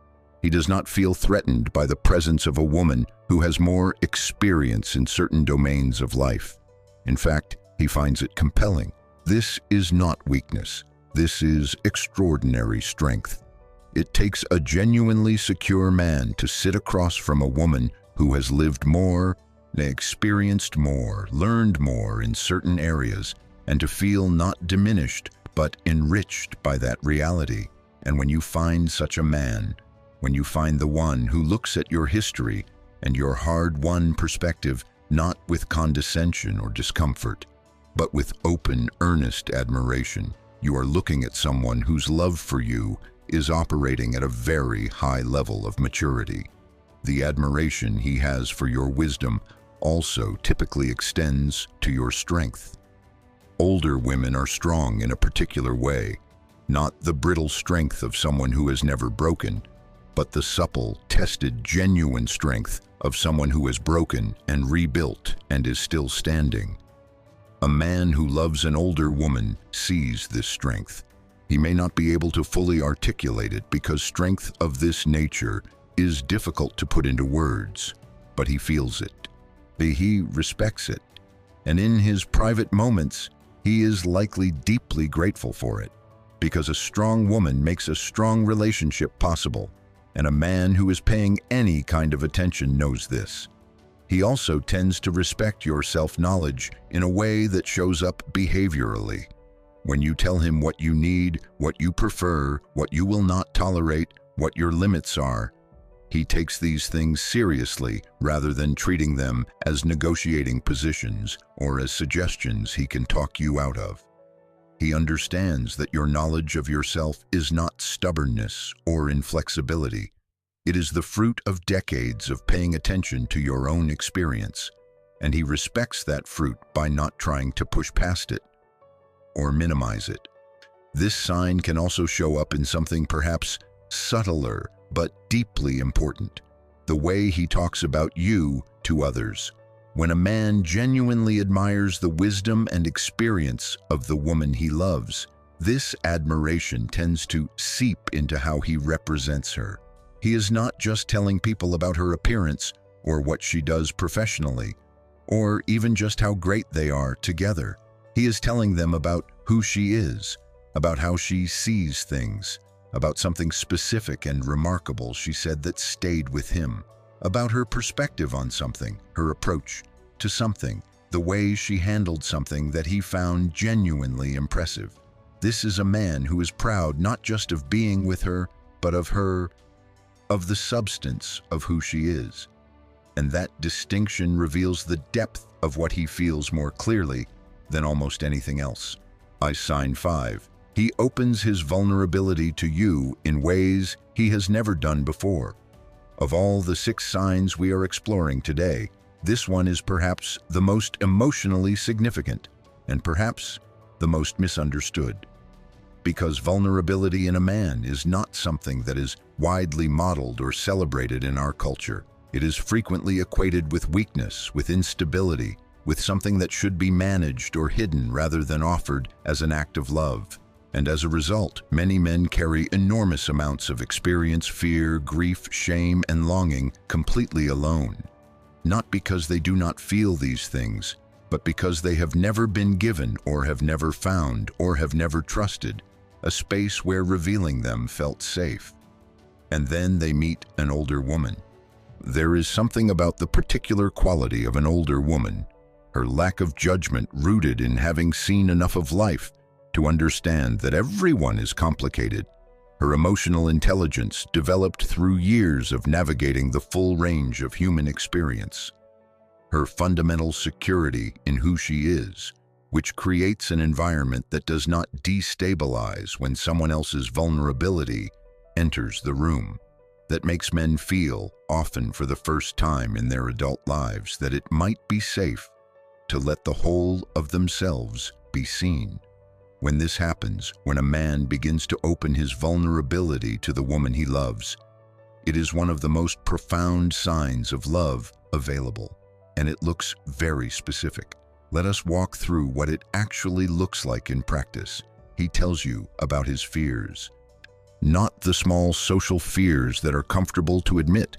He does not feel threatened by the presence of a woman who has more experience in certain domains of life. In fact, he finds it compelling. This is not weakness. This is extraordinary strength. It takes a genuinely secure man to sit across from a woman who has lived more, experienced more, learned more in certain areas, and to feel not diminished but enriched by that reality. And when you find such a man, when you find the one who looks at your history and your hard-won perspective not with condescension or discomfort, but with open, earnest admiration, you are looking at someone whose love for you is operating at a very high level of maturity. The admiration he has for your wisdom also typically extends to your strength. Older women are strong in a particular way, not the brittle strength of someone who has never broken, but the supple, tested, genuine strength of someone who has broken and rebuilt and is still standing. A man who loves an older woman sees this strength. He may not be able to fully articulate it because strength of this nature is difficult to put into words, but he feels it. He respects it, and in his private moments, he is likely deeply grateful for it, because a strong woman makes a strong relationship possible, and a man who is paying any kind of attention knows this. He also tends to respect your self-knowledge in a way that shows up behaviorally. When you tell him what you need, what you prefer, what you will not tolerate, what your limits are, he takes these things seriously rather than treating them as negotiating positions or as suggestions he can talk you out of. He understands that your knowledge of yourself is not stubbornness or inflexibility. It is the fruit of decades of paying attention to your own experience, and he respects that fruit by not trying to push past it or minimize it. This sign can also show up in something perhaps subtler but deeply important: the way he talks about you to others. When a man genuinely admires the wisdom and experience of the woman he loves, This admiration tends to seep into how he represents her. He is not just telling people about her appearance or what she does professionally, or even just how great they are together. He is telling them about who she is, about how she sees things, about something specific and remarkable she said that stayed with him, about her perspective on something, her approach to something, the way she handled something that he found genuinely impressive. This is a man who is proud not just of being with her, but of the substance of who she is. And that distinction reveals the depth of what he feels more clearly than almost anything else. Sign 5. He opens his vulnerability to you in ways he has never done before. Of all the 6 signs we are exploring today, this one is perhaps the most emotionally significant and perhaps the most misunderstood. Because vulnerability in a man is not something that is widely modeled or celebrated in our culture. It is frequently equated with weakness, with instability, with something that should be managed or hidden rather than offered as an act of love. And as a result, many men carry enormous amounts of experience, fear, grief, shame, and longing completely alone. Not because they do not feel these things, but because they have never been given or have never found or have never trusted a space where revealing them felt safe. And then they meet an older woman. There is something about the particular quality of an older woman, her lack of judgment rooted in having seen enough of life to understand that everyone is complicated, her emotional intelligence developed through years of navigating the full range of human experience, her fundamental security in who she is, which creates an environment that does not destabilize when someone else's vulnerability enters the room, that makes men feel, often for the first time in their adult lives, that it might be safe to let the whole of themselves be seen. When this happens, when a man begins to open his vulnerability to the woman he loves, it is one of the most profound signs of love available, and it looks very specific. Let us walk through what it actually looks like in practice. He tells you about his fears. Not the small social fears that are comfortable to admit,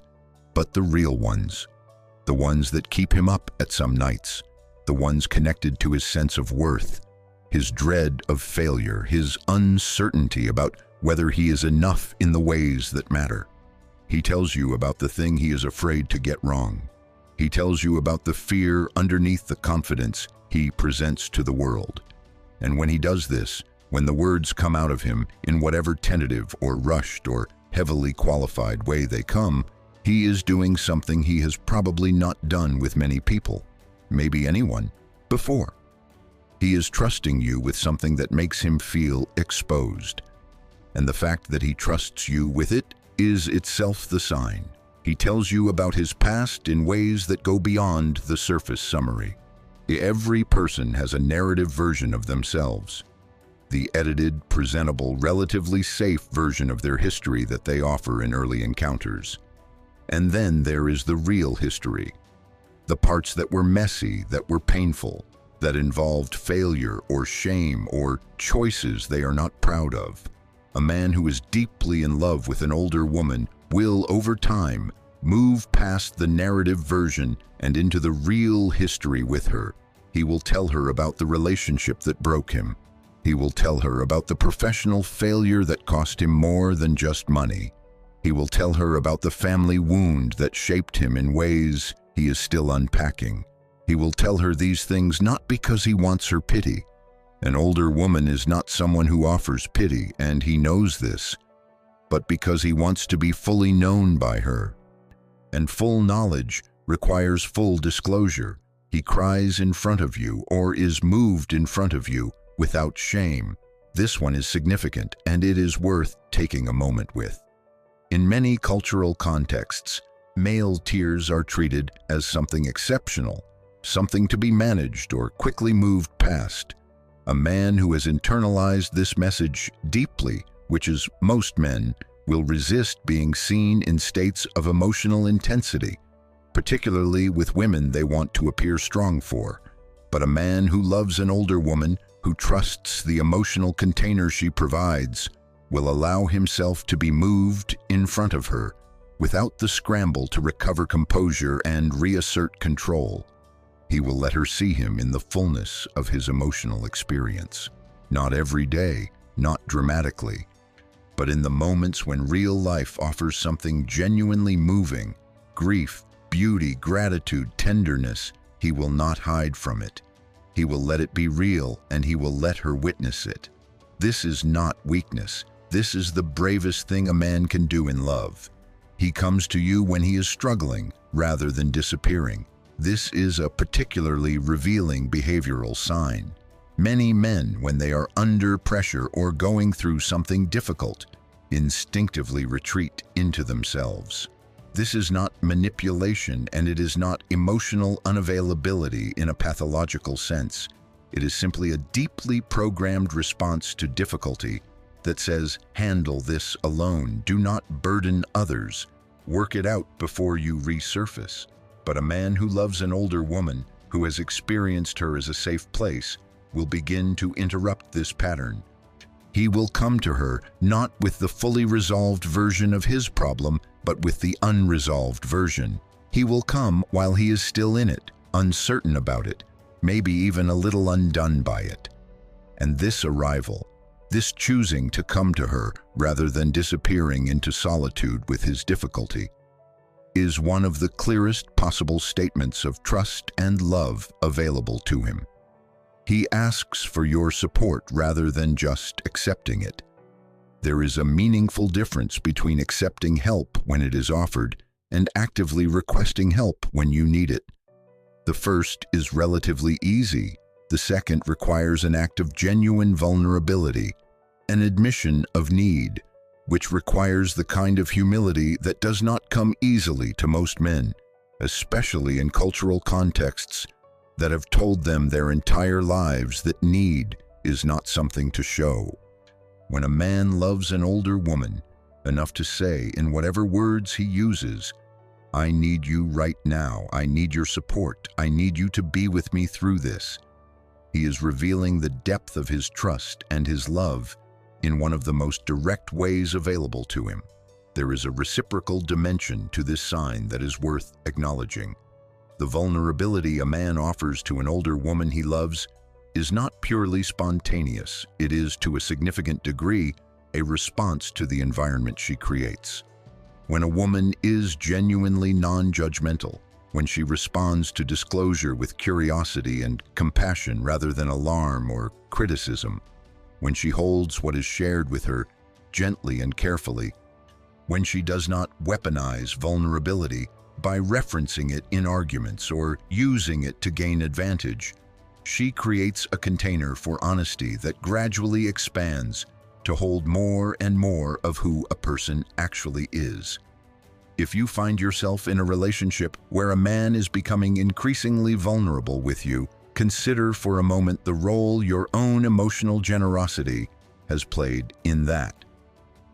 but the real ones. The ones that keep him up at some nights. The ones connected to his sense of worth, his dread of failure, his uncertainty about whether he is enough in the ways that matter. He tells you about the thing he is afraid to get wrong. He tells you about the fear underneath the confidence he presents to the world. And when he does this, when the words come out of him in whatever tentative or rushed or heavily qualified way they come, he is doing something he has probably not done with many people, maybe anyone, before. He is trusting you with something that makes him feel exposed. And the fact that he trusts you with it is itself the sign. He tells you about his past in ways that go beyond the surface summary. Every person has a narrative version of themselves, the edited, presentable, relatively safe version of their history that they offer in early encounters. And then there is the real history, the parts that were messy, that were painful, that involved failure or shame or choices they are not proud of. A man who is deeply in love with an older woman will, over time, move past the narrative version and into the real history with her. He will tell her about the relationship that broke him. He will tell her about the professional failure that cost him more than just money. He will tell her about the family wound that shaped him in ways he is still unpacking. He will tell her these things not because he wants her pity. An older woman is not someone who offers pity, and he knows this, but because he wants to be fully known by her. And full knowledge requires full disclosure. He cries in front of you or is moved in front of you without shame. This one is significant, and it is worth taking a moment with. In many cultural contexts, male tears are treated as something exceptional, something to be managed or quickly moved past. A man who has internalized this message deeply, which is most men, will resist being seen in states of emotional intensity, particularly with women they want to appear strong for. But a man who loves an older woman who trusts the emotional container she provides, will allow himself to be moved in front of her without the scramble to recover composure and reassert control. He will let her see him in the fullness of his emotional experience. Not every day, not dramatically, but in the moments when real life offers something genuinely moving, grief, beauty, gratitude, tenderness, he will not hide from it. He will let it be real, and he will let her witness it. This is not weakness. This is the bravest thing a man can do in love. He comes to you when he is struggling, rather than disappearing. This is a particularly revealing behavioral sign. Many men, when they are under pressure or going through something difficult, instinctively retreat into themselves. This is not manipulation, and it is not emotional unavailability in a pathological sense. It is simply a deeply programmed response to difficulty that says, handle this alone, do not burden others, work it out before you resurface. But a man who loves an older woman, who has experienced her as a safe place, will begin to interrupt this pattern. He will come to her not with the fully resolved version of his problem, but with the unresolved version. He will come while he is still in it, uncertain about it, maybe even a little undone by it. And this arrival, this choosing to come to her rather than disappearing into solitude with his difficulty, is one of the clearest possible statements of trust and love available to him. He asks for your support rather than just accepting it. There is a meaningful difference between accepting help when it is offered and actively requesting help when you need it. The first is relatively easy. The second requires an act of genuine vulnerability, an admission of need, which requires the kind of humility that does not come easily to most men, especially in cultural contexts that have told them their entire lives that need is not something to show. When a man loves an older woman enough to say in whatever words he uses, I need you right now, I need your support, I need you to be with me through this, he is revealing the depth of his trust and his love in one of the most direct ways available to him. There is a reciprocal dimension to this sign that is worth acknowledging. The vulnerability a man offers to an older woman he loves is not purely spontaneous. It is, to a significant degree, a response to the environment she creates. When a woman is genuinely non-judgmental, when she responds to disclosure with curiosity and compassion rather than alarm or criticism, when she holds what is shared with her gently and carefully, when she does not weaponize vulnerability by referencing it in arguments or using it to gain advantage, she creates a container for honesty that gradually expands to hold more and more of who a person actually is. If you find yourself in a relationship where a man is becoming increasingly vulnerable with you, consider for a moment the role your own emotional generosity has played in that.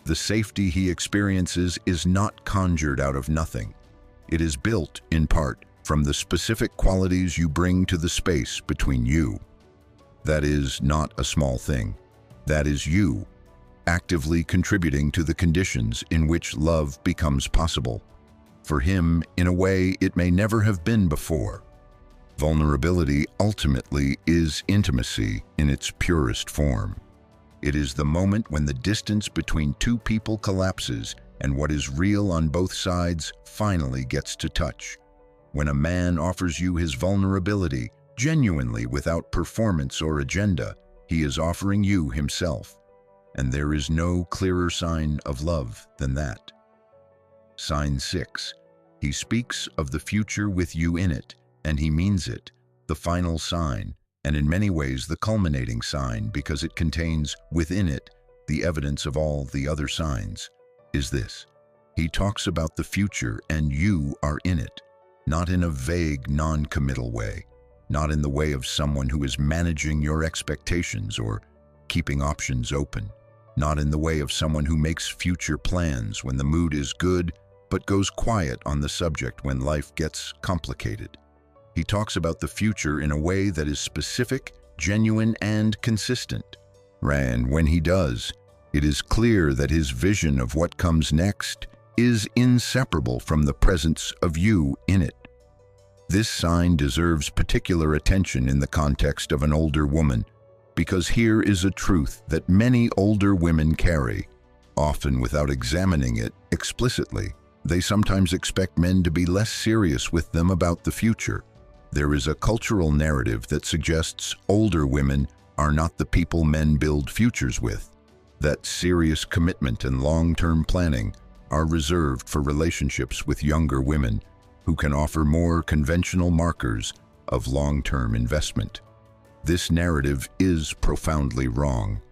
The safety he experiences is not conjured out of nothing. It is built, in part, from the specific qualities you bring to the space between you. That is not a small thing. That is you, actively contributing to the conditions in which love becomes possible. For him, in a way it may never have been before. Vulnerability ultimately is intimacy in its purest form. It is the moment when the distance between two people collapses and what is real on both sides finally gets to touch. When a man offers you his vulnerability, genuinely without performance or agenda, he is offering you himself. And there is no clearer sign of love than that. Sign 6. He speaks of the future with you in it, and he means it, the final sign, and in many ways the culminating sign because it contains within it the evidence of all the other signs, is this. He talks about the future and you are in it, not in a vague, non-committal way, not in the way of someone who is managing your expectations or keeping options open, not in the way of someone who makes future plans when the mood is good but goes quiet on the subject when life gets complicated. He talks about the future in a way that is specific genuine and consistent. And when he does, it is clear that his vision of what comes next is inseparable from the presence of you in it. This sign deserves particular attention in the context of an older woman, because here is a truth that many older women carry, often without examining it explicitly. They sometimes expect men to be less serious with them about the future. There is a cultural narrative that suggests older women are not the people men build futures with, that serious commitment and long-term planning are reserved for relationships with younger women who can offer more conventional markers of long-term investment. This narrative is profoundly wrong,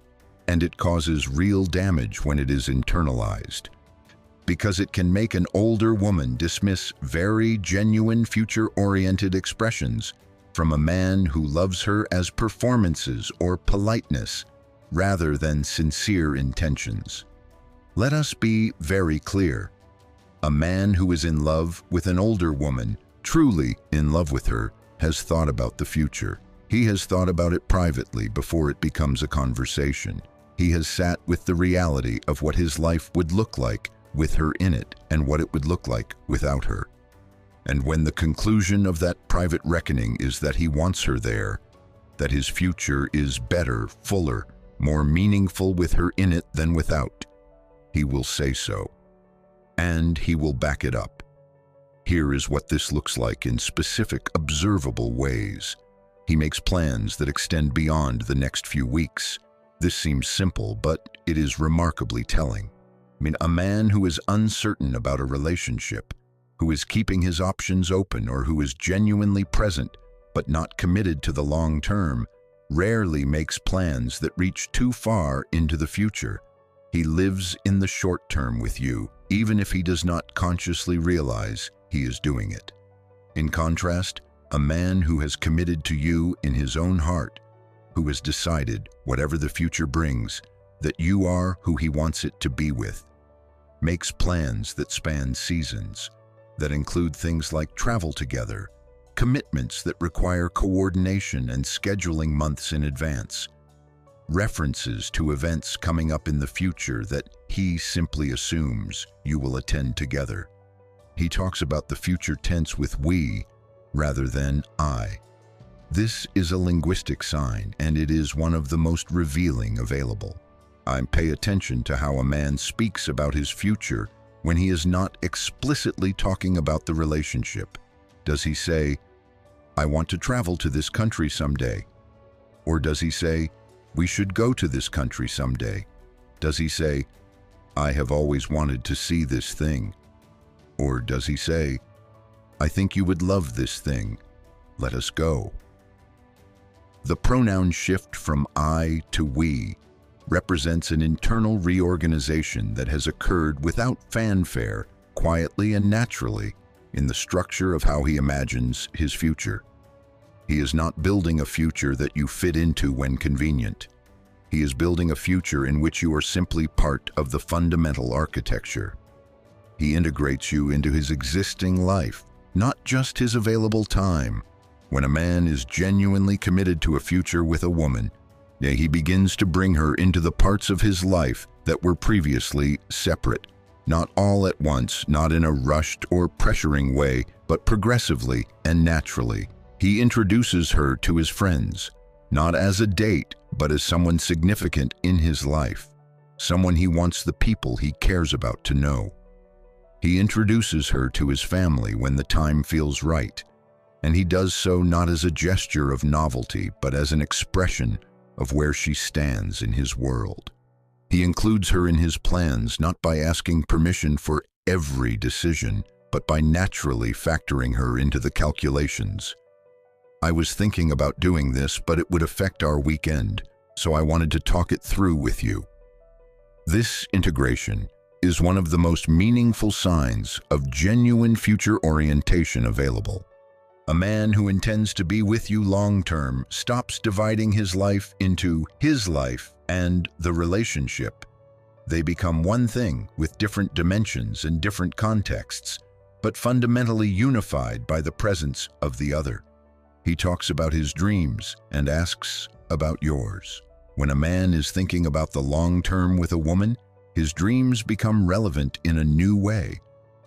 and it causes real damage when it is internalized, because it can make an older woman dismiss very genuine future-oriented expressions from a man who loves her as performances or politeness rather than sincere intentions. Let us be very clear. A man who is in love with an older woman, truly in love with her, has thought about the future. He has thought about it privately before it becomes a conversation. He has sat with the reality of what his life would look like with her in it and what it would look like without her. And when the conclusion of that private reckoning is that he wants her there, that his future is better, fuller, more meaningful with her in it than without, he will say so. And he will back it up. Here is what this looks like in specific, observable ways. He makes plans that extend beyond the next few weeks. This seems simple, but it is remarkably telling. A man who is uncertain about a relationship, who is keeping his options open, or who is genuinely present but not committed to the long term, rarely makes plans that reach too far into the future. He lives in the short term with you, even if he does not consciously realize he is doing it. In contrast, a man who has committed to you in his own heart, who has decided, whatever the future brings, that you are who he wants it to be with, makes plans that span seasons, that include things like travel together, commitments that require coordination and scheduling months in advance, references to events coming up in the future that he simply assumes you will attend together. He talks about the future tense with we rather than I. This is a linguistic sign, and it is one of the most revealing available. I pay attention to how a man speaks about his future when he is not explicitly talking about the relationship. Does he say, "I want to travel to this country someday"? Or does he say, "We should go to this country someday"? Does he say, "I have always wanted to see this thing"? Or does he say, "I think you would love this thing. Let us go"? The pronoun shift from I to we represents an internal reorganization that has occurred without fanfare, quietly and naturally, in the structure of how he imagines his future. He is not building a future that you fit into when convenient. He is building a future in which you are simply part of the fundamental architecture. He integrates you into his existing life, not just his available time. When a man is genuinely committed to a future with a woman, he begins to bring her into the parts of his life that were previously separate. Not all at once, not in a rushed or pressuring way, but progressively and naturally. He introduces her to his friends, not as a date, but as someone significant in his life, someone he wants the people he cares about to know. He introduces her to his family when the time feels right, and he does so not as a gesture of novelty, but as an expression of where she stands in his world. He includes her in his plans not by asking permission for every decision, but by naturally factoring her into the calculations. "I was thinking about doing this, but it would affect our weekend, so I wanted to talk it through with you." This integration is one of the most meaningful signs of genuine future orientation available. A man who intends to be with you long-term stops dividing his life into his life and the relationship. They become one thing with different dimensions and different contexts, but fundamentally unified by the presence of the other. He talks about his dreams and asks, about yours. When a man is thinking about the long term with a woman, his dreams become relevant in a new way,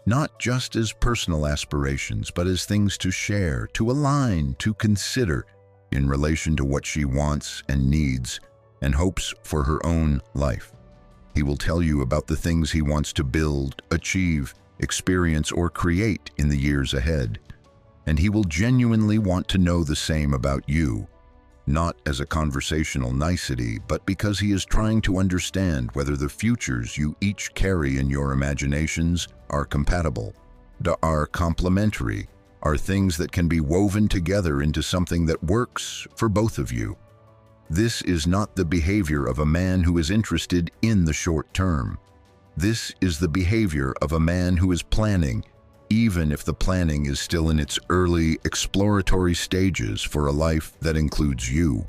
not just as personal aspirations, but as things to share, to align, to consider in relation to what she wants and needs and hopes for her own life. He will tell you about the things he wants to build, achieve, experience, or create in the years ahead. And he will genuinely want to know the same about you, not as a conversational nicety, but because he is trying to understand whether the futures you each carry in your imaginations are compatible, are complementary, are things that can be woven together into something that works for both of you. This is not the behavior of a man who is interested in the short term. This is the behavior of a man who is planning, even if the planning is still in its early exploratory stages for a life that includes you.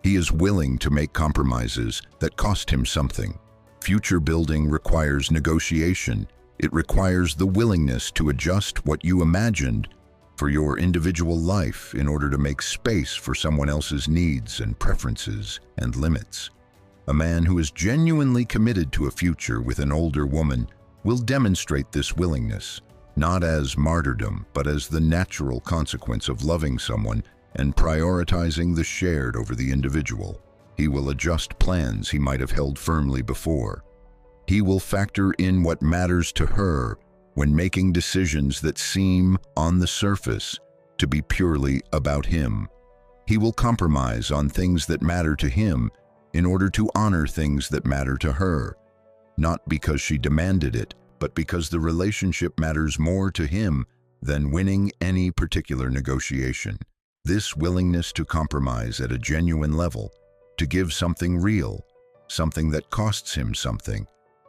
He is willing to make compromises that cost him something. Future building requires negotiation. It requires the willingness to adjust what you imagined for your individual life in order to make space for someone else's needs and preferences and limits. A man who is genuinely committed to a future with an older woman will demonstrate this willingness, not as martyrdom, but as the natural consequence of loving someone and prioritizing the shared over the individual. He will adjust plans he might have held firmly before. He will factor in what matters to her when making decisions that seem, on the surface, to be purely about him. He will compromise on things that matter to him in order to honor things that matter to her, not because she demanded it, but because the relationship matters more to him than winning any particular negotiation. This willingness to compromise at a genuine level, to give something real, something that costs him something,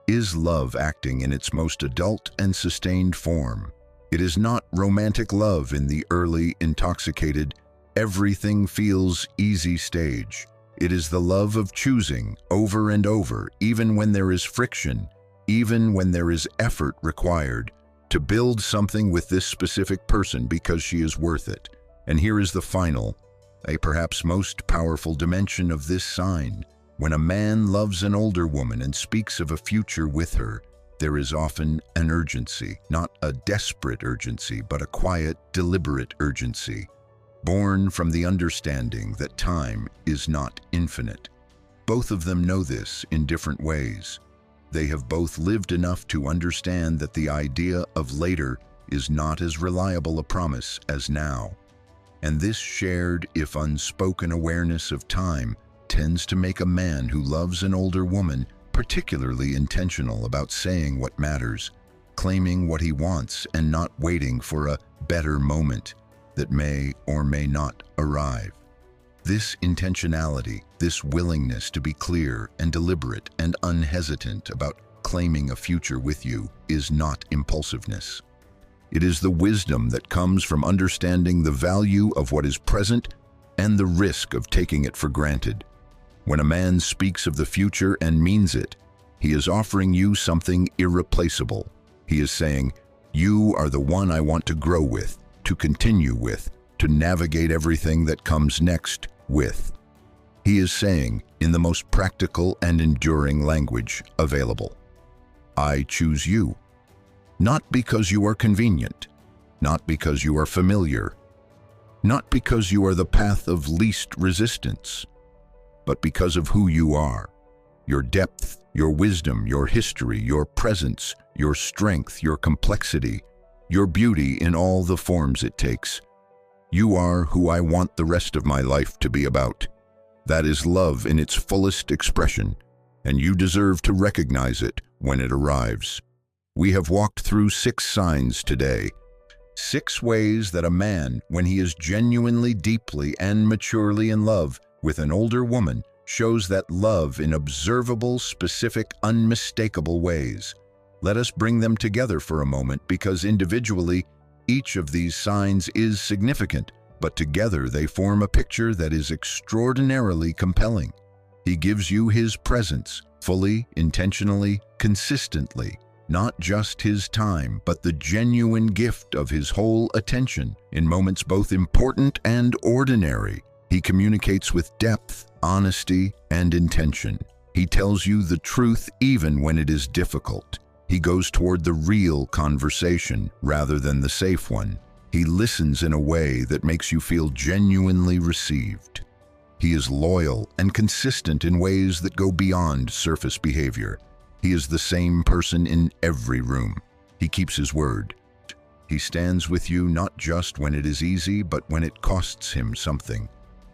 is love acting in its most adult and sustained form. It is not romantic love in the early, intoxicated, everything feels easy stage. It is the love of choosing over and over, even when there is friction, even when there is effort required, to build something with this specific person because she is worth it. And here is the final, a perhaps most powerful dimension of this sign. When a man loves an older woman and speaks of a future with her, there is often an urgency, not a desperate urgency, but a quiet, deliberate urgency, born from the understanding that time is not infinite. Both of them know this in different ways. They have both lived enough to understand that the idea of later is not as reliable a promise as now. And this shared, if unspoken, awareness of time tends to make a man who loves an older woman particularly intentional about saying what matters, claiming what he wants, and not waiting for a better moment that may or may not arrive. This intentionality, this willingness to be clear and deliberate and unhesitant about claiming a future with you is not impulsiveness. It is the wisdom that comes from understanding the value of what is present and the risk of taking it for granted. When a man speaks of the future and means it, he is offering you something irreplaceable. He is saying, "You are the one I want to grow with, to continue with, to navigate everything that comes next with." He is saying, in the most practical and enduring language available, "I choose you." Not because you are convenient, not because you are familiar, not because you are the path of least resistance, but because of who you are, your depth, your wisdom, your history, your presence, your strength, your complexity, your beauty in all the forms it takes. You are who I want the rest of my life to be about. That is love in its fullest expression, and you deserve to recognize it when it arrives. We have walked through 6 signs today, 6 ways that a man, when he is genuinely, deeply, and maturely in love with an older woman, shows that love in observable, specific, unmistakable ways. Let us bring them together for a moment because individually, each of these signs is significant, but together they form a picture that is extraordinarily compelling. He gives you his presence, fully, intentionally, consistently. Not just his time, but the genuine gift of his whole attention in moments both important and ordinary. He communicates with depth, honesty, and intention. He tells you the truth even when it is difficult. He goes toward the real conversation rather than the safe one. He listens in a way that makes you feel genuinely received. He is loyal and consistent in ways that go beyond surface behavior. He is the same person in every room. He keeps his word. He stands with you not just when it is easy, but when it costs him something.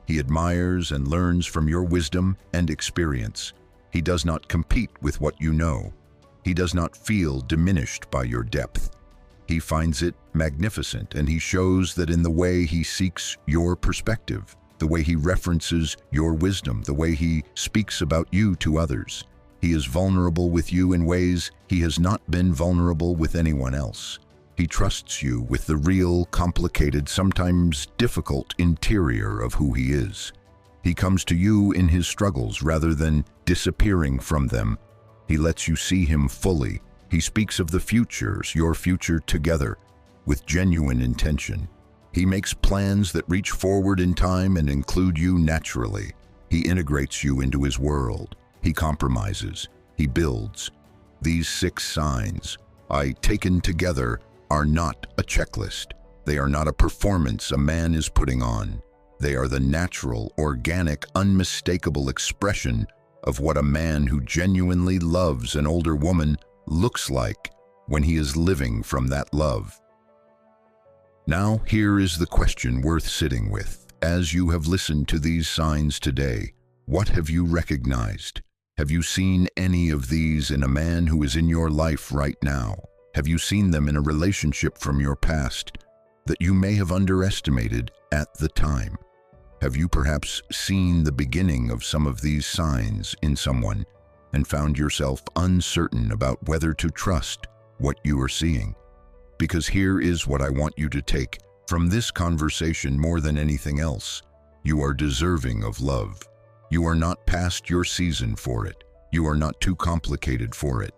He admires and learns from your wisdom and experience. He does not compete with what you know. He does not feel diminished by your depth. He finds it magnificent, and he shows that in the way he seeks your perspective, the way he references your wisdom, the way he speaks about you to others. He is vulnerable with you in ways he has not been vulnerable with anyone else. He trusts you with the real, complicated, sometimes difficult interior of who he is. He comes to you in his struggles rather than disappearing from them. He lets you see him fully. He speaks of the futures, your future together, with genuine intention. He makes plans that reach forward in time and include you naturally. He integrates you into his world. He compromises. He builds. These 6 signs, taken together, are not a checklist. They are not a performance a man is putting on. They are the natural, organic, unmistakable expression of what a man who genuinely loves an older woman looks like when he is living from that love. Now, here is the question worth sitting with. As you have listened to these signs today, what have you recognized? Have you seen any of these in a man who is in your life right now? Have you seen them in a relationship from your past that you may have underestimated at the time? Have you perhaps seen the beginning of some of these signs in someone and found yourself uncertain about whether to trust what you are seeing? Because here is what I want you to take from this conversation more than anything else. You are deserving of love. You are not past your season for it. You are not too complicated for it.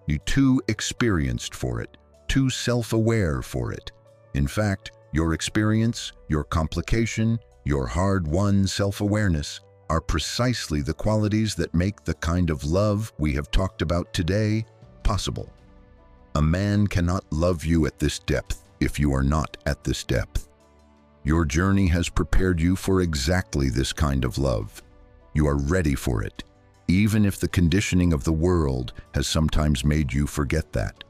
You're too experienced for it, too self-aware for it. In fact, your experience, your complication, your hard-won self-awareness are precisely the qualities that make the kind of love we have talked about today possible. A man cannot love you at this depth if you are not at this depth. Your journey has prepared you for exactly this kind of love. You are ready for it, even if the conditioning of the world has sometimes made you forget that.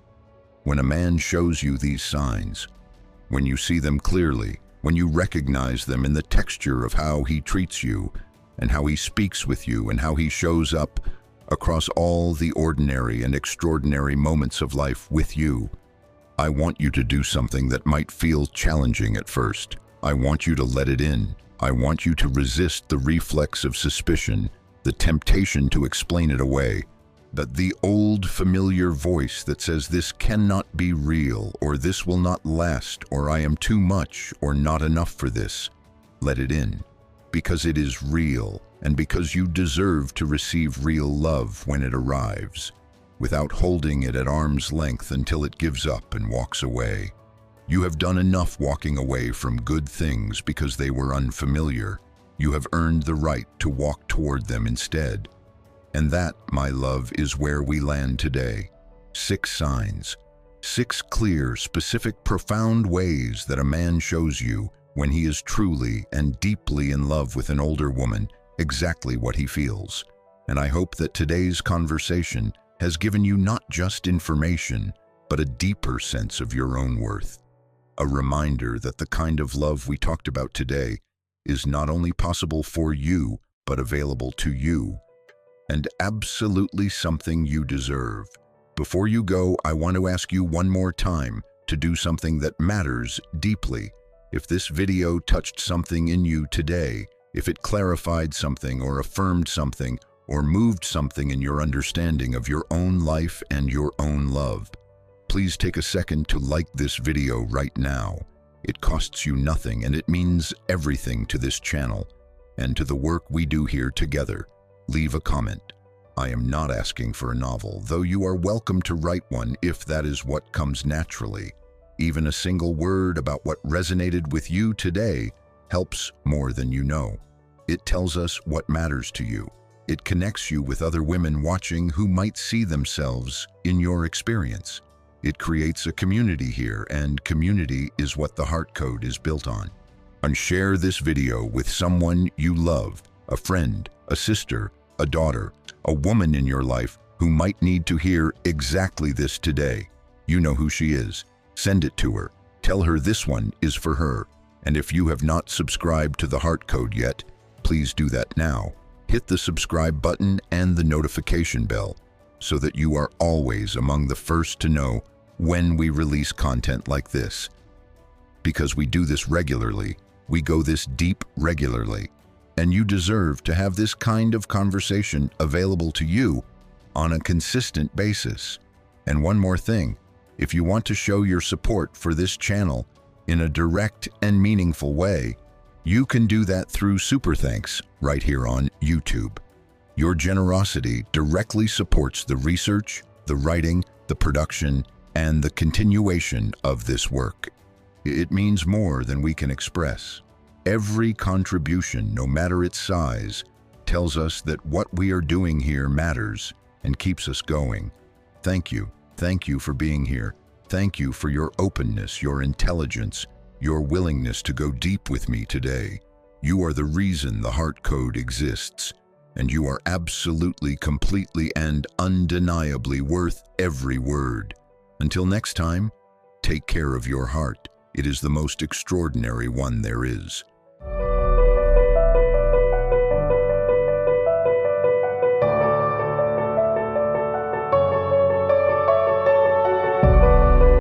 When a man shows you these signs, when you see them clearly, when you recognize them in the texture of how he treats you, and how he speaks with you, and how he shows up across all the ordinary and extraordinary moments of life with you, I want you to do something that might feel challenging at first. I want you to let it in. I want you to resist the reflex of suspicion, the temptation to explain it away, but the old familiar voice that says this cannot be real, or this will not last, or I am too much, or not enough for this. Let it in, because it is real, and because you deserve to receive real love when it arrives, without holding it at arm's length until it gives up and walks away. You have done enough walking away from good things because they were unfamiliar. You have earned the right to walk toward them instead. And that, my love, is where we land today. 6 signs. 6 clear, specific, profound ways that a man shows you, when he is truly and deeply in love with an older woman, exactly what he feels. And I hope that today's conversation has given you not just information, but a deeper sense of your own worth. A reminder that the kind of love we talked about today is not only possible for you, but available to you, and absolutely something you deserve. Before you go, I want to ask you one more time to do something that matters deeply. If this video touched something in you today, if it clarified something or affirmed something or moved something in your understanding of your own life and your own love, please take a second to like this video right now. It costs you nothing, and it means everything to this channel and to the work we do here together. Leave a comment. I am not asking for a novel, though you are welcome to write one if that is what comes naturally. Even a single word about what resonated with you today helps more than you know. It tells us what matters to you. It connects you with other women watching who might see themselves in your experience. It creates a community here, and community is what the Heart Code is built on. And share this video with someone you love, a friend, a sister, a daughter, a woman in your life who might need to hear exactly this today. You know who she is. Send it to her. Tell her this one is for her. And if you have not subscribed to the Heart Code yet, please do that now. Hit the subscribe button and the notification bell so that you are always among the first to know when we release content like this. Because we do this regularly, we go this deep regularly, and you deserve to have this kind of conversation available to you on a consistent basis. And one more thing, if you want to show your support for this channel in a direct and meaningful way, you can do that through Super Thanks right here on YouTube. Your generosity directly supports the research, the writing, the production, and the continuation of this work. It means more than we can express. Every contribution, no matter its size, tells us that what we are doing here matters and keeps us going. Thank you. Thank you for being here. Thank you for your openness, your intelligence, your willingness to go deep with me today. You are the reason the Heart Code exists, and you are absolutely, completely, and undeniably worth every word. Until next time, take care of your heart. It is the most extraordinary one there is.